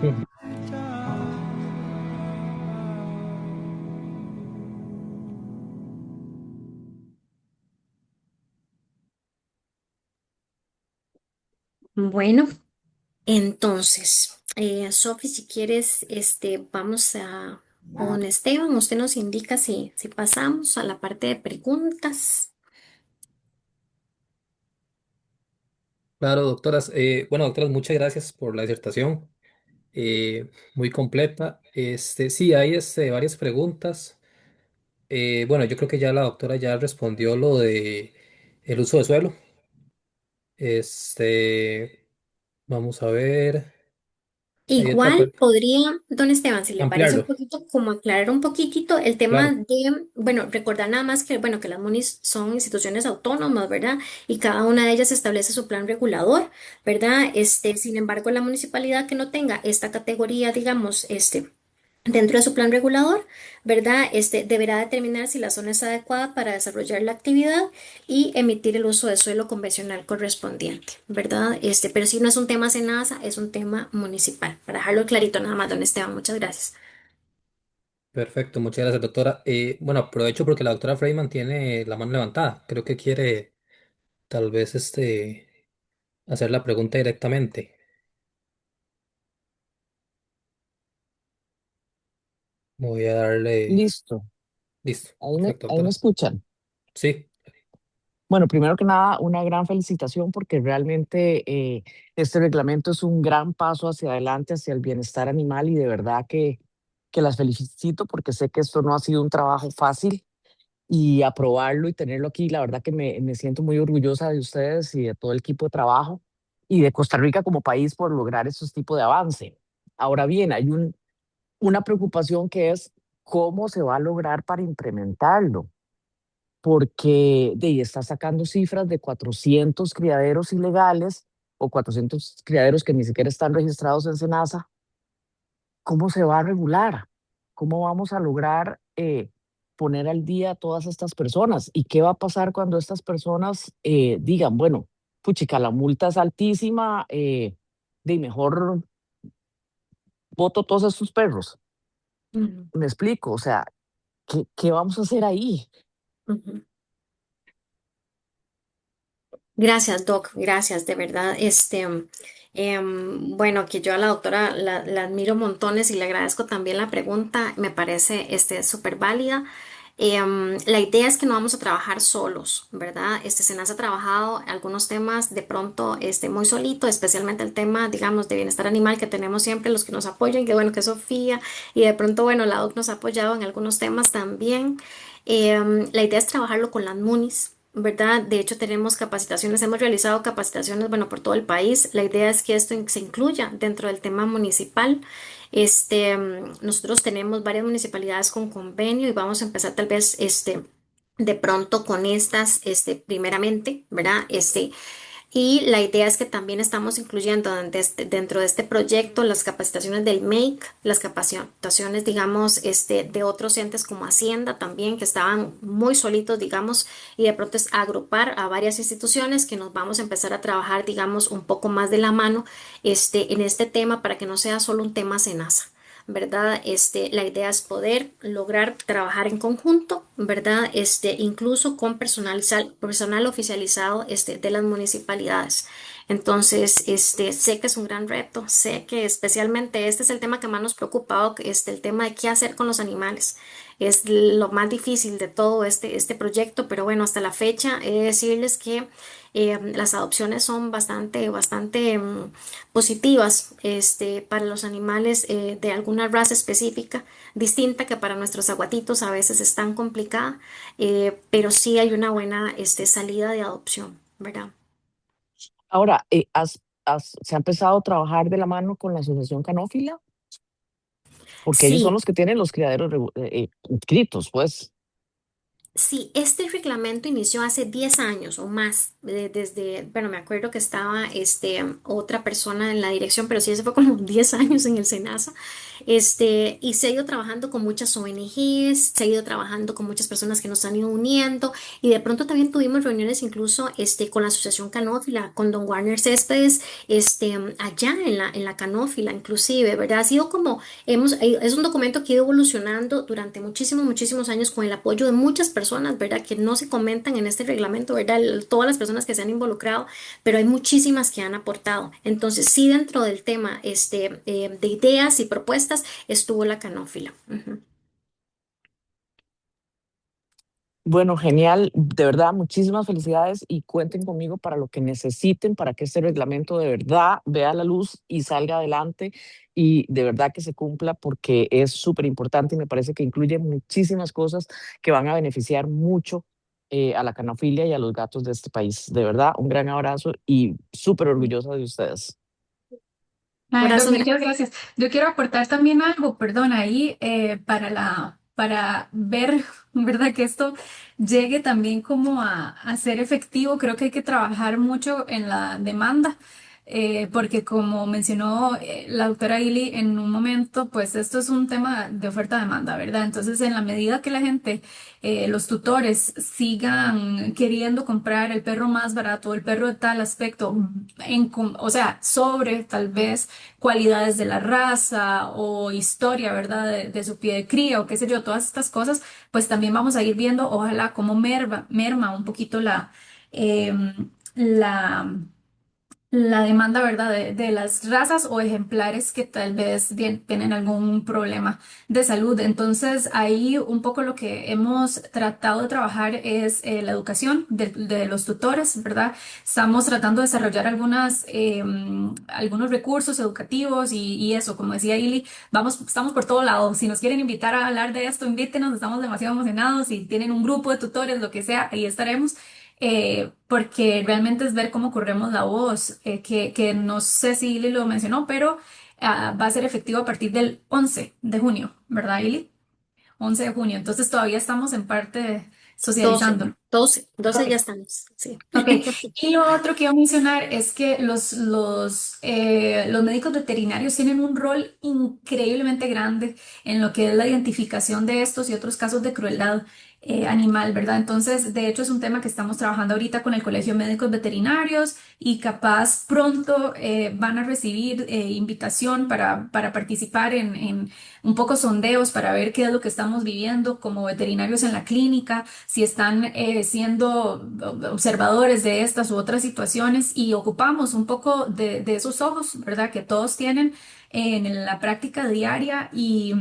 Ujú. Bueno, entonces, Sofi, si quieres, vamos a con Esteban. Usted nos indica si pasamos a la parte de preguntas. Claro, doctoras. Bueno, doctoras, muchas gracias por la disertación, muy completa. Sí, hay varias preguntas. Bueno, yo creo que ya la doctora ya respondió lo de el uso de suelo. Este, Vamos a ver. Hay otra, Igual podría, don Esteban, si le parece un ampliarlo, poquito, como aclarar un poquitito el tema claro. de, bueno, recordar nada más que, bueno, que las MUNIs son instituciones autónomas, ¿verdad? Y cada una de ellas establece su plan regulador, ¿verdad? Sin embargo, la municipalidad que no tenga esta categoría, digamos, dentro de su plan regulador, ¿verdad? Deberá determinar si la zona es adecuada para desarrollar la actividad y emitir el uso de suelo convencional correspondiente, ¿verdad? Pero si no es un tema SENASA, es un tema municipal. Para dejarlo clarito nada más, don Esteban, muchas gracias. Perfecto, muchas gracias, doctora. Bueno, aprovecho porque la doctora Freeman tiene la mano levantada. Creo que quiere tal vez hacer la pregunta directamente. Voy a darle. Listo, Listo, perfecto, ahí me doctora. escuchan. Sí, Bueno, primero que nada, una gran felicitación porque realmente este reglamento es un gran paso hacia adelante, hacia el bienestar animal y de verdad que las felicito porque sé que esto no ha sido un trabajo fácil y aprobarlo y tenerlo aquí, la verdad que me siento muy orgullosa de ustedes y de todo el equipo de trabajo y de Costa Rica como país por lograr estos tipos de avance. Ahora bien, hay una preocupación que es cómo se va a lograr para implementarlo porque de ahí está sacando cifras de 400 criaderos ilegales o 400 criaderos que ni siquiera están registrados en SENASA. ¿Cómo se va a regular? ¿Cómo vamos a lograr poner al día a todas estas personas? ¿Y qué va a pasar cuando estas personas digan, bueno, puchica, la multa es altísima, de mejor voto todos estos perros? Ujú, Me explico, o sea, ¿qué vamos a hacer ahí? ujú. Gracias, Doc, gracias, de verdad. Bueno, que yo a la doctora la admiro montones y le agradezco también la pregunta, me parece súper válida. La idea es que no vamos a trabajar solos, ¿verdad? Se ha trabajado algunos temas de pronto muy solito, especialmente el tema, digamos, de bienestar animal que tenemos siempre los que nos apoyan, que bueno, que es Sofía, y de pronto, bueno, la doc nos ha apoyado en algunos temas también. La idea es trabajarlo con las MUNIs. ¿Verdad? De hecho, tenemos capacitaciones, hemos realizado capacitaciones, bueno, por todo el país. La idea es que esto se incluya dentro del tema municipal. Nosotros tenemos varias municipalidades con convenio y vamos a empezar tal vez, de pronto con estas, primeramente, ¿verdad? Y la idea es que también estamos incluyendo dentro de este proyecto las capacitaciones del MAKE, las capacitaciones, digamos, de otros entes como Hacienda también, que estaban muy solitos, digamos, y de pronto es agrupar a varias instituciones que nos vamos a empezar a trabajar, digamos, un poco más de la mano, en este tema para que no sea solo un tema SENASA. ¿Verdad? La idea es poder lograr trabajar en conjunto, ¿verdad? Incluso con personal oficializado, de las municipalidades. Entonces, sé que es un gran reto, sé que especialmente este es el tema que más nos preocupa, el tema de qué hacer con los animales. Es lo más difícil de todo este proyecto, pero bueno, hasta la fecha he de decirles que las adopciones son bastante positivas para los animales de alguna raza específica, distinta que para nuestros aguatitos a veces es tan complicada, pero sí hay una buena salida de adopción, ¿verdad? Ahora, ¿se ha empezado a trabajar de la mano con la Asociación Canófila? Porque ellos son Sí, los que tienen los criaderos inscritos, pues. sí, este reglamento inició hace 10 años o más, desde, bueno, me acuerdo que estaba otra persona en la dirección, pero sí, eso fue como 10 años en el SENASA, y se ha ido trabajando con muchas ONGs, se ha ido trabajando con muchas personas que nos han ido uniendo, y de pronto también tuvimos reuniones incluso con la Asociación Canófila, con Don Warner Céspedes, allá en la Canófila, inclusive, ¿verdad? Ha sido como es un documento que ha ido evolucionando durante muchísimos años con el apoyo de muchas personas, ¿verdad? Que no se comentan en este reglamento, ¿verdad? Todas las personas que se han involucrado, pero hay muchísimas que han aportado. Entonces, sí, dentro del tema de ideas y propuestas estuvo la canófila. Ujú. Bueno, genial. De verdad, muchísimas felicidades y cuenten conmigo para lo que necesiten para que este reglamento de verdad vea la luz y salga adelante y de verdad que se cumpla porque es súper importante y me parece que incluye muchísimas cosas que van a beneficiar mucho a la canofilia y a los gatos de este país. De verdad, un gran abrazo y súper orgullosa de ustedes. Ay, Doc, Abrazo grande. muchas gracias. Yo quiero aportar también algo, perdón, ahí para ver, ¿verdad? Que esto llegue también como a ser efectivo. Creo que hay que trabajar mucho en la demanda, porque como mencionó la doctora Ili en un momento, pues esto es un tema de oferta-demanda, ¿verdad? Entonces, en la medida que la gente, los tutores sigan queriendo comprar el perro más barato, el perro de tal aspecto, o sea, sobre tal vez cualidades de la raza o historia, ¿verdad? De su pie de cría o qué sé yo, todas estas cosas, pues también vamos a ir viendo, ojalá, cómo merma un poquito la, la demanda, ¿verdad? De las razas o ejemplares que tal vez tienen algún problema de salud. Entonces, ahí un poco lo que hemos tratado de trabajar es la educación de los tutores, ¿verdad? Estamos tratando de desarrollar algunos recursos educativos y eso, como decía Ili, estamos por todo lado. Si nos quieren invitar a hablar de esto, invítenos, estamos demasiado emocionados. Si tienen un grupo de tutores, lo que sea, ahí estaremos, porque realmente es ver cómo corremos la voz, que no sé si Ili lo mencionó, pero va a ser efectivo a partir del 11 de junio, ¿verdad, Ili? 11 de junio, entonces todavía estamos en parte 12, socializando. 12 ya estamos. Sí. Ok, y lo otro que iba a mencionar es que los médicos veterinarios tienen un rol increíblemente grande en lo que es la identificación de estos y otros casos de crueldad animal, ¿verdad? Entonces, de hecho, es un tema que estamos trabajando ahorita con el Colegio de Médicos Veterinarios y capaz pronto van a recibir invitación para participar en un poco sondeos para ver qué es lo que estamos viviendo como veterinarios en la clínica, si están siendo observadores de estas u otras situaciones y ocupamos un poco de esos ojos, ¿verdad? Que todos tienen en la práctica diaria y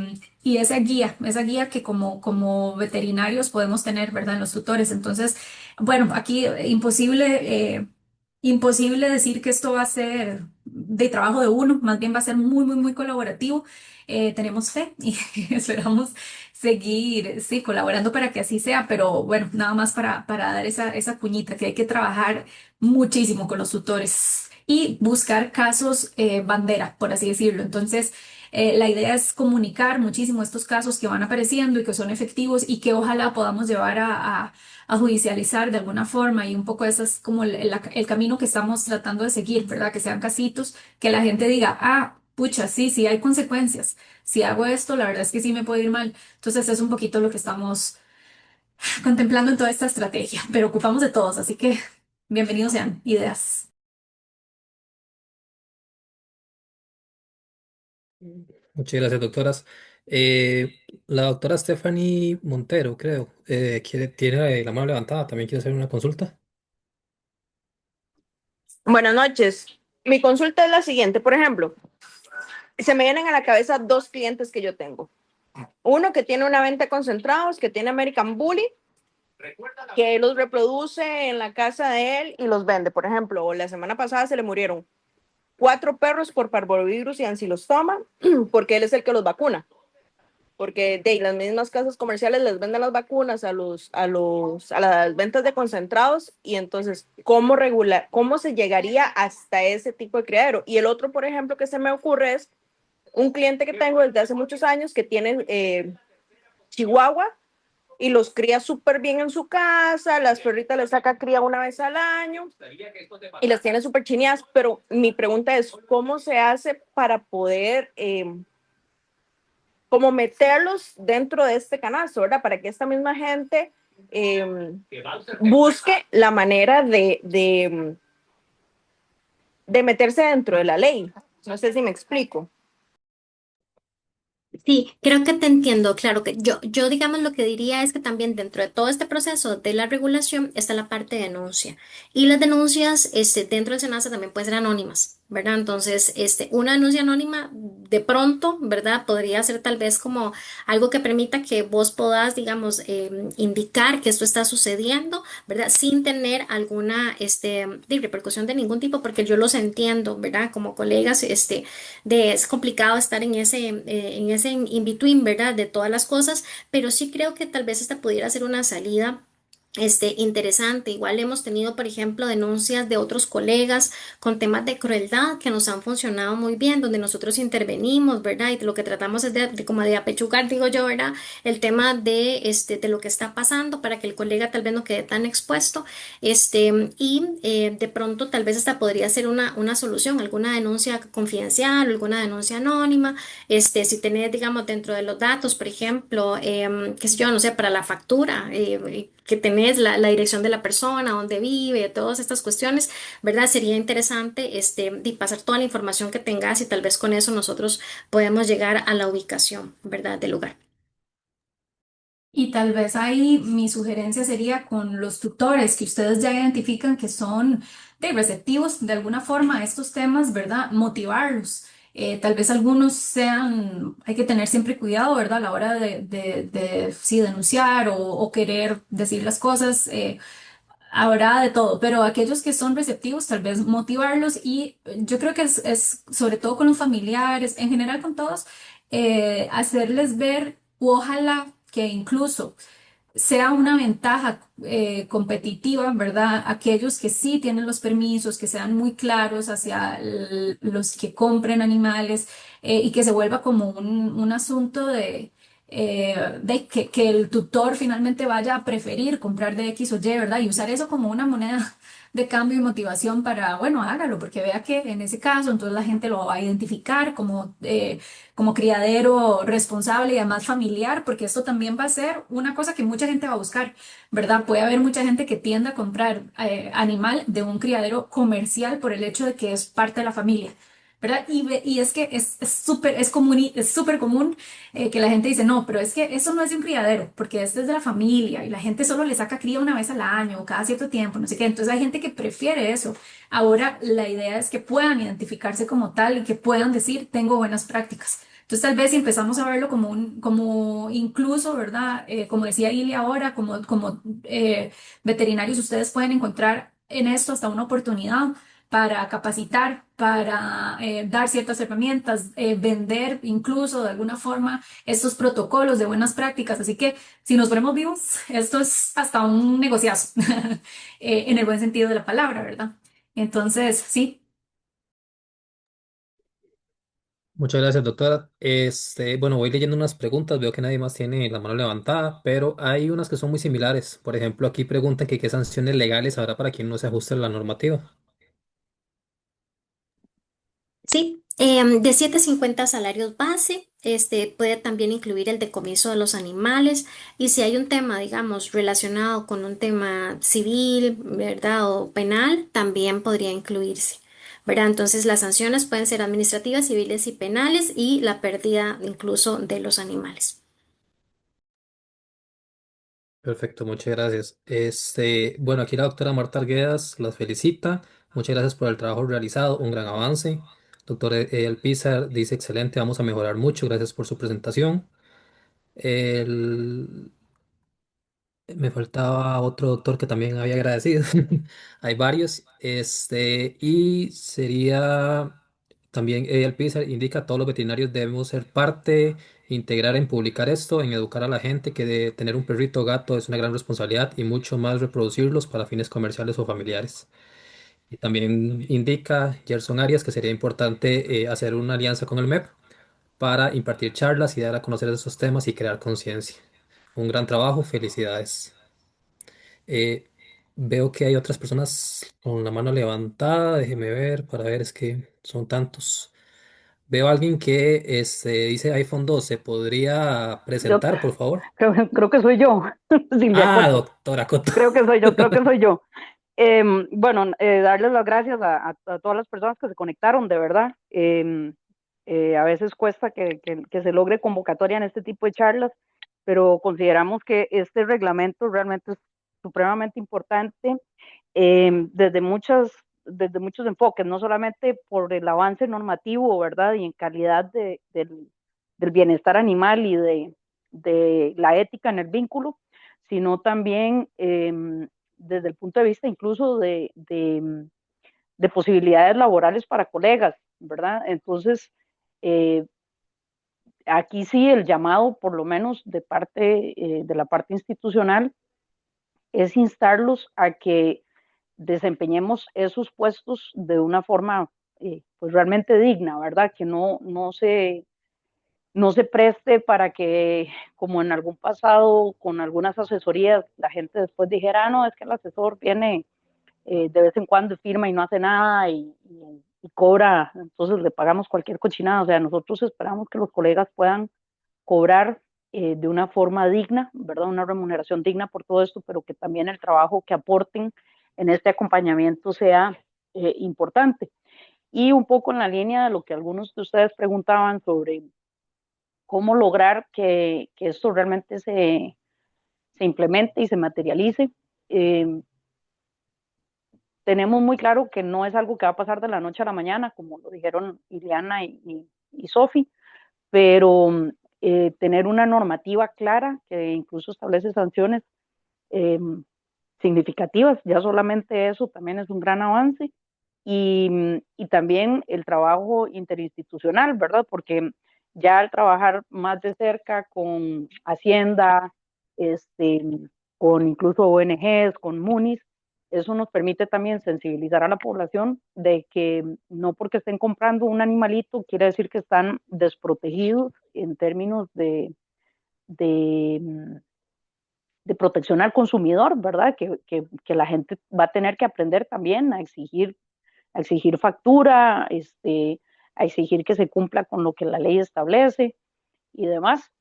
esa guía que como veterinarios podemos tener, ¿verdad? En los tutores. Entonces, bueno, aquí imposible decir que esto va a ser de trabajo de uno, más bien va a ser muy, muy, muy colaborativo. Tenemos fe y esperamos seguir, sí, colaborando para que así sea, pero bueno, nada más para dar esa cuñita, que hay que trabajar muchísimo con los tutores y buscar casos bandera, por así decirlo. Entonces, la idea es comunicar muchísimo estos casos que van apareciendo y que son efectivos y que ojalá podamos llevar a judicializar de alguna forma y un poco ese es como el camino que estamos tratando de seguir, ¿verdad? Que sean casitos, que la gente diga, ah, pucha, sí, sí hay consecuencias. Si hago esto, la verdad es que sí me puede ir mal. Entonces es un poquito lo que estamos contemplando en toda esta estrategia, pero ocupamos de todos, así que bienvenidos sean ideas. Muchas gracias, doctoras. La doctora Stephanie Montero, creo, tiene la mano levantada, también quiere hacer una consulta. Buenas noches. Mi consulta es la siguiente. Por ejemplo, se me vienen a la cabeza dos clientes que yo tengo. Uno que tiene una venta de concentrados, que tiene American Bully, que los reproduce en la casa de él y los vende. Por ejemplo, la semana pasada se le murieron 4 perros por parvovirus y ancilostoma, porque él es el que los vacuna. Porque de las mismas casas comerciales les venden las vacunas a las ventas de concentrados y entonces, ¿cómo se llegaría hasta ese tipo de criadero? Y el otro, por ejemplo, que se me ocurre es un cliente que tengo desde hace muchos años que tiene Chihuahua y los cría súper bien en su casa, las perritas les saca cría una vez al año y las tiene súper chineadas, pero mi pregunta es, ¿cómo se hace para poder como meterlos dentro de este canasto, ¿verdad? Para que esta misma gente busque la manera de meterse dentro de la ley. No sé si me explico. Sí, creo que te entiendo. Claro que yo digamos lo que diría es que también dentro de todo este proceso de la regulación está la parte de denuncia. Y las denuncias, dentro del SENASA también pueden ser anónimas, ¿verdad? Entonces, una denuncia anónima de pronto, ¿verdad? Podría ser tal vez como algo que permita que vos puedas, digamos, indicar que esto está sucediendo, ¿verdad? Sin tener alguna, de repercusión de ningún tipo, porque yo los entiendo, ¿verdad? Como colegas, es complicado estar en ese in between, ¿verdad? De todas las cosas, pero sí creo que tal vez esta pudiera ser una salida Interesante. Igual hemos tenido, por ejemplo, denuncias de otros colegas con temas de crueldad que nos han funcionado muy bien, donde nosotros intervenimos, ¿verdad? Y lo que tratamos es como de apechugar, digo yo, ¿verdad? El tema de lo que está pasando para que el colega tal vez no quede tan expuesto, de pronto tal vez hasta podría ser una solución, alguna denuncia confidencial o alguna denuncia anónima, si tenés, digamos, dentro de los datos, por ejemplo, qué sé yo, no sé, para la factura, que tenés la dirección de la persona, dónde vive, todas estas cuestiones, ¿verdad? Sería interesante, de pasar toda la información que tengas y tal vez con eso nosotros podemos llegar a la ubicación, ¿verdad? Del lugar. Y tal vez ahí mi sugerencia sería con los tutores que ustedes ya identifican que son receptivos de alguna forma a estos temas, ¿verdad? Motivarlos. Tal vez algunos sean, hay que tener siempre cuidado, ¿verdad? A la hora de sí, denunciar o querer decir las cosas. Habrá de todo, pero aquellos que son receptivos, tal vez motivarlos y yo creo que es sobre todo con los familiares, en general con todos, hacerles ver, u ojalá que incluso sea una ventaja competitiva, ¿verdad? Aquellos que sí tienen los permisos, que sean muy claros hacia los que compren animales y que se vuelva como un asunto de que el tutor finalmente vaya a preferir comprar de X o Y, ¿verdad? Y usar eso como una moneda de cambio y motivación para, bueno, hágalo, porque vea que en ese caso entonces la gente lo va a identificar como criadero responsable y además familiar, porque esto también va a ser una cosa que mucha gente va a buscar, ¿verdad? Puede haber mucha gente que tienda a comprar animal de un criadero comercial por el hecho de que es parte de la familia. ¿Verdad? Y es que es súper es común, es súper común que la gente dice, no, pero es que eso no es de un criadero, porque este es de la familia y la gente solo le saca cría una vez al año o cada cierto tiempo, no sé qué. Entonces hay gente que prefiere eso. Ahora la idea es que puedan identificarse como tal y que puedan decir, tengo buenas prácticas. Entonces tal vez si empezamos a verlo como incluso, ¿verdad? Como decía Ili ahora, como veterinarios ustedes pueden encontrar en esto hasta una oportunidad para capacitar, para dar ciertas herramientas, vender incluso de alguna forma estos protocolos de buenas prácticas. Así que si nos ponemos vivos, esto es hasta un negociazo, en el buen sentido de la palabra, ¿verdad? Entonces, sí. Muchas gracias, doctora. Bueno, voy leyendo unas preguntas, veo que nadie más tiene la mano levantada, pero hay unas que son muy similares. Por ejemplo, aquí preguntan que qué sanciones legales habrá para quien no se ajuste a la normativa. Sí, de 7,50 salarios base, puede también incluir el decomiso de los animales y si hay un tema, digamos, relacionado con un tema civil, ¿verdad? O penal, también podría incluirse, ¿verdad? Entonces las sanciones pueden ser administrativas, civiles y penales y la pérdida incluso de los animales. Perfecto, muchas gracias. Bueno, aquí la doctora Marta Arguedas las felicita. Muchas gracias por el trabajo realizado, un gran avance. Doctor Alpizar dice excelente, vamos a mejorar mucho. Gracias por su presentación. El- Me faltaba otro doctor que también había agradecido. Hay varios. Y sería también el PISA indica todos los veterinarios debemos ser parte, integrar en publicar esto, en educar a la gente que de tener un perrito o gato es una gran responsabilidad y mucho más reproducirlos para fines comerciales o familiares. Y también indica Gerson Arias que sería importante hacer una alianza con el MEP para impartir charlas y dar a conocer esos temas y crear conciencia. Un gran trabajo, felicidades. Eh, Veo que hay otras personas con la mano levantada. Déjeme ver para ver, es que son tantos. Veo a alguien que dice iPhone 12. ¿Podría Yo presentar, por favor? creo que soy yo, Silvia Ah, Coto. doctora Coto. Creo que soy yo, creo que soy yo. Bueno, darles las gracias a todas las personas que se conectaron, de verdad. A veces cuesta que se logre convocatoria en este tipo de charlas, pero consideramos que este reglamento realmente es supremamente importante desde muchos enfoques, no solamente por el avance normativo, ¿verdad? Y en calidad del bienestar animal y de la ética en el vínculo, sino también desde el punto de vista incluso de posibilidades laborales para colegas, ¿verdad? Entonces, eh, aquí sí el llamado, por lo menos de la parte institucional, es instarlos a que desempeñemos esos puestos de una forma pues realmente digna, ¿verdad? Que no se preste para que, como en algún pasado, con algunas asesorías, la gente después dijera, ah, no, es que el asesor viene de vez en cuando firma y no hace nada y cobra, entonces le pagamos cualquier cochinada. O sea, nosotros esperamos que los colegas puedan cobrar de una forma digna, ¿verdad? Una remuneración digna por todo esto, pero que también el trabajo que aporten en este acompañamiento sea importante. Y un poco en la línea de lo que algunos de ustedes preguntaban sobre cómo lograr que esto realmente se implemente y se materialice. Eh, Tenemos muy claro que no es algo que va a pasar de la noche a la mañana, como lo dijeron Ileana y Sofi, pero tener una normativa clara que incluso establece sanciones eh, significativas, ya solamente eso también es un gran avance. Y también el trabajo interinstitucional, ¿verdad? Porque ya al trabajar más de cerca con Hacienda, este, con incluso ONGs, con MUNIS, eso nos permite también sensibilizar a la población de que no porque estén comprando un animalito quiere decir que están desprotegidos en términos de, de protección al consumidor, ¿verdad? Que la gente va a tener que aprender también a exigir factura, a exigir que se cumpla con lo que la ley establece y demás,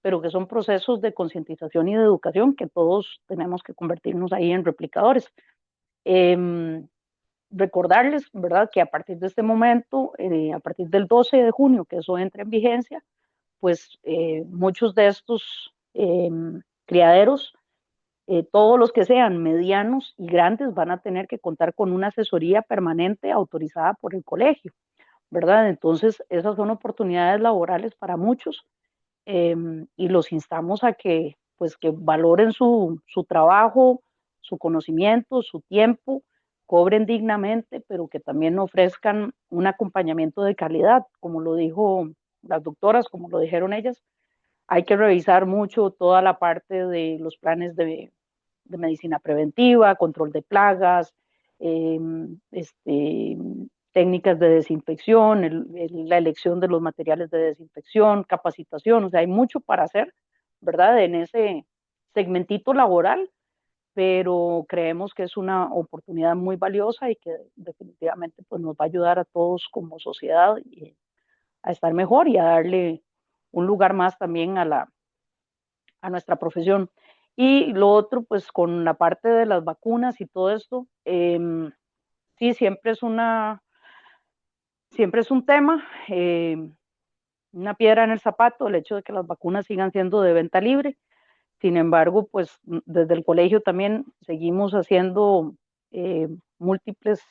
pero que son procesos de concientización y de educación que todos tenemos que convertirnos ahí en replicadores. Eh, Recordarles, ¿verdad?, que a partir de este momento, a partir del 12 de junio, que eso entra en vigencia, pues muchos de estos criaderos, todos los que sean medianos y grandes, van a tener que contar con una asesoría permanente autorizada por el colegio, ¿verdad? Entonces, esas son oportunidades laborales para muchos y los instamos a que, pues, que valoren su trabajo, su conocimiento, su tiempo, cobren dignamente, pero que también ofrezcan un acompañamiento de calidad, como lo dijo las doctoras, como lo dijeron ellas. Hay que revisar mucho toda la parte de los planes de medicina preventiva, control de plagas, eh, este, técnicas de desinfección, la elección de los materiales de desinfección, capacitación, o sea, hay mucho para hacer, ¿verdad? En ese segmentito laboral, pero creemos que es una oportunidad muy valiosa y que definitivamente pues, nos va a ayudar a todos como sociedad a estar mejor y a darle un lugar más también a nuestra profesión. Y lo otro, pues con la parte de las vacunas y todo esto, sí, siempre es un tema, una piedra en el zapato, el hecho de que las vacunas sigan siendo de venta libre. Sin embargo, pues desde el colegio también seguimos haciendo eh, múltiples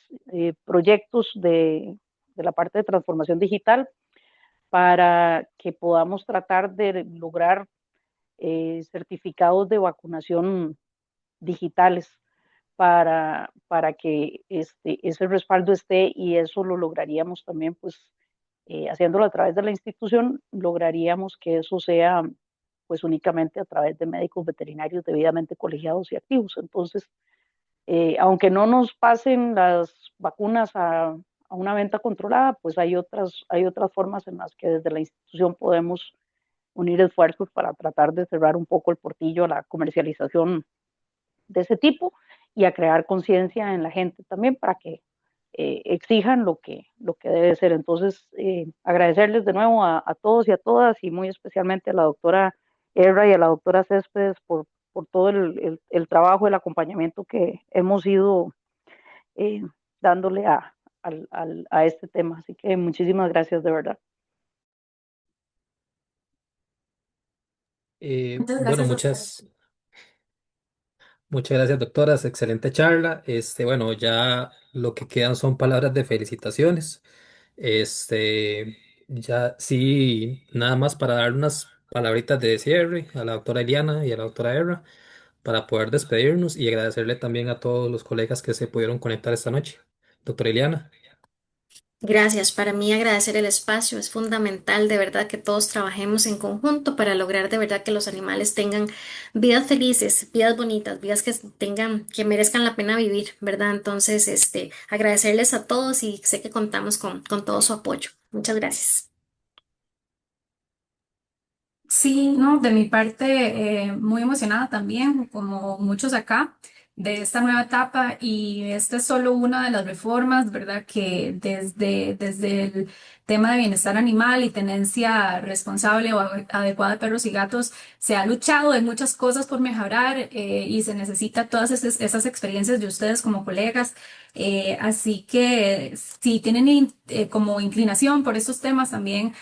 proyectos de la parte de transformación digital para que podamos tratar de lograr certificados de vacunación digitales para que ese respaldo esté y eso lo lograríamos también, pues haciéndolo a través de la institución, lograríamos que eso sea pues únicamente a través de médicos veterinarios debidamente colegiados y activos. Entonces, aunque no nos pasen las vacunas a una venta controlada, pues hay otras formas en las que desde la institución podemos unir esfuerzos para tratar de cerrar un poco el portillo a la comercialización de ese tipo y a crear conciencia en la gente también para que exijan lo que debe ser. Entonces, agradecerles de nuevo a todos y a todas y muy especialmente a la doctora Erra y a la doctora Céspedes por todo el trabajo, el acompañamiento que hemos ido eh, dándole a este tema. Así que muchísimas gracias de verdad. Muchas Bueno, gracias a usted. muchas gracias, doctoras. Excelente charla. Bueno, ya lo que quedan son palabras de felicitaciones. Ya sí, nada más para dar unas palabritas de cierre a la doctora Eliana y a la doctora Erra para poder despedirnos y agradecerle también a todos los colegas que se pudieron conectar esta noche. Doctora Eliana. Gracias. Para mí agradecer el espacio es fundamental, de verdad, que todos trabajemos en conjunto para lograr de verdad que los animales tengan vidas felices, vidas bonitas, vidas que tengan, que merezcan la pena vivir, ¿verdad? Entonces, agradecerles a todos y sé que contamos con todo su apoyo. Muchas gracias. Sí, no, de mi parte, muy emocionada también, como muchos acá, de esta nueva etapa y esta es solo una de las reformas, ¿verdad? Que desde el tema de bienestar animal y tenencia responsable o adecuada de perros y gatos, se ha luchado en muchas cosas por mejorar y se necesita todas esas experiencias de ustedes como colegas. Así que si tienen como inclinación por estos temas también.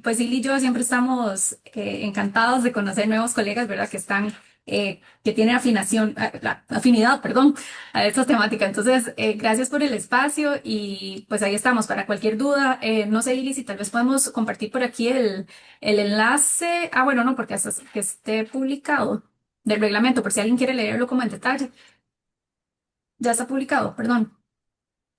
Pues Silly y yo siempre estamos encantados de conocer nuevos colegas, ¿verdad? Que están, que tienen afinidad, perdón, a esta temática. Entonces, gracias por el espacio y pues ahí estamos para cualquier duda. No sé, Lili, si tal vez podemos compartir por aquí el enlace. Ah, bueno, no, porque hasta que esté publicado del reglamento, por si alguien quiere leerlo como en detalle. Ya está publicado, perdón.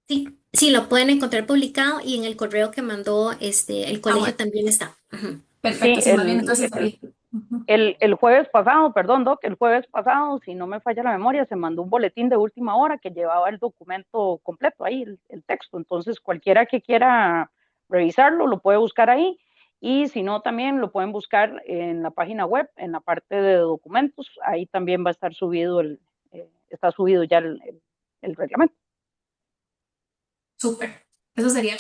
Sí, sí, lo pueden encontrar publicado y en el correo que mandó el Ah, colegio bueno, también está. Ujú. perfecto. Sí, Sí, más bien entonces ahí. Ujú. el jueves pasado, perdón, Doc, el jueves pasado, si no me falla la memoria, se mandó un boletín de última hora que llevaba el documento completo ahí, el texto. Entonces, cualquiera que quiera revisarlo, lo puede buscar ahí. Y si no, también lo pueden buscar en la página web, en la parte de documentos. Ahí también va a estar subido está subido ya el reglamento. Súper. Eso sería.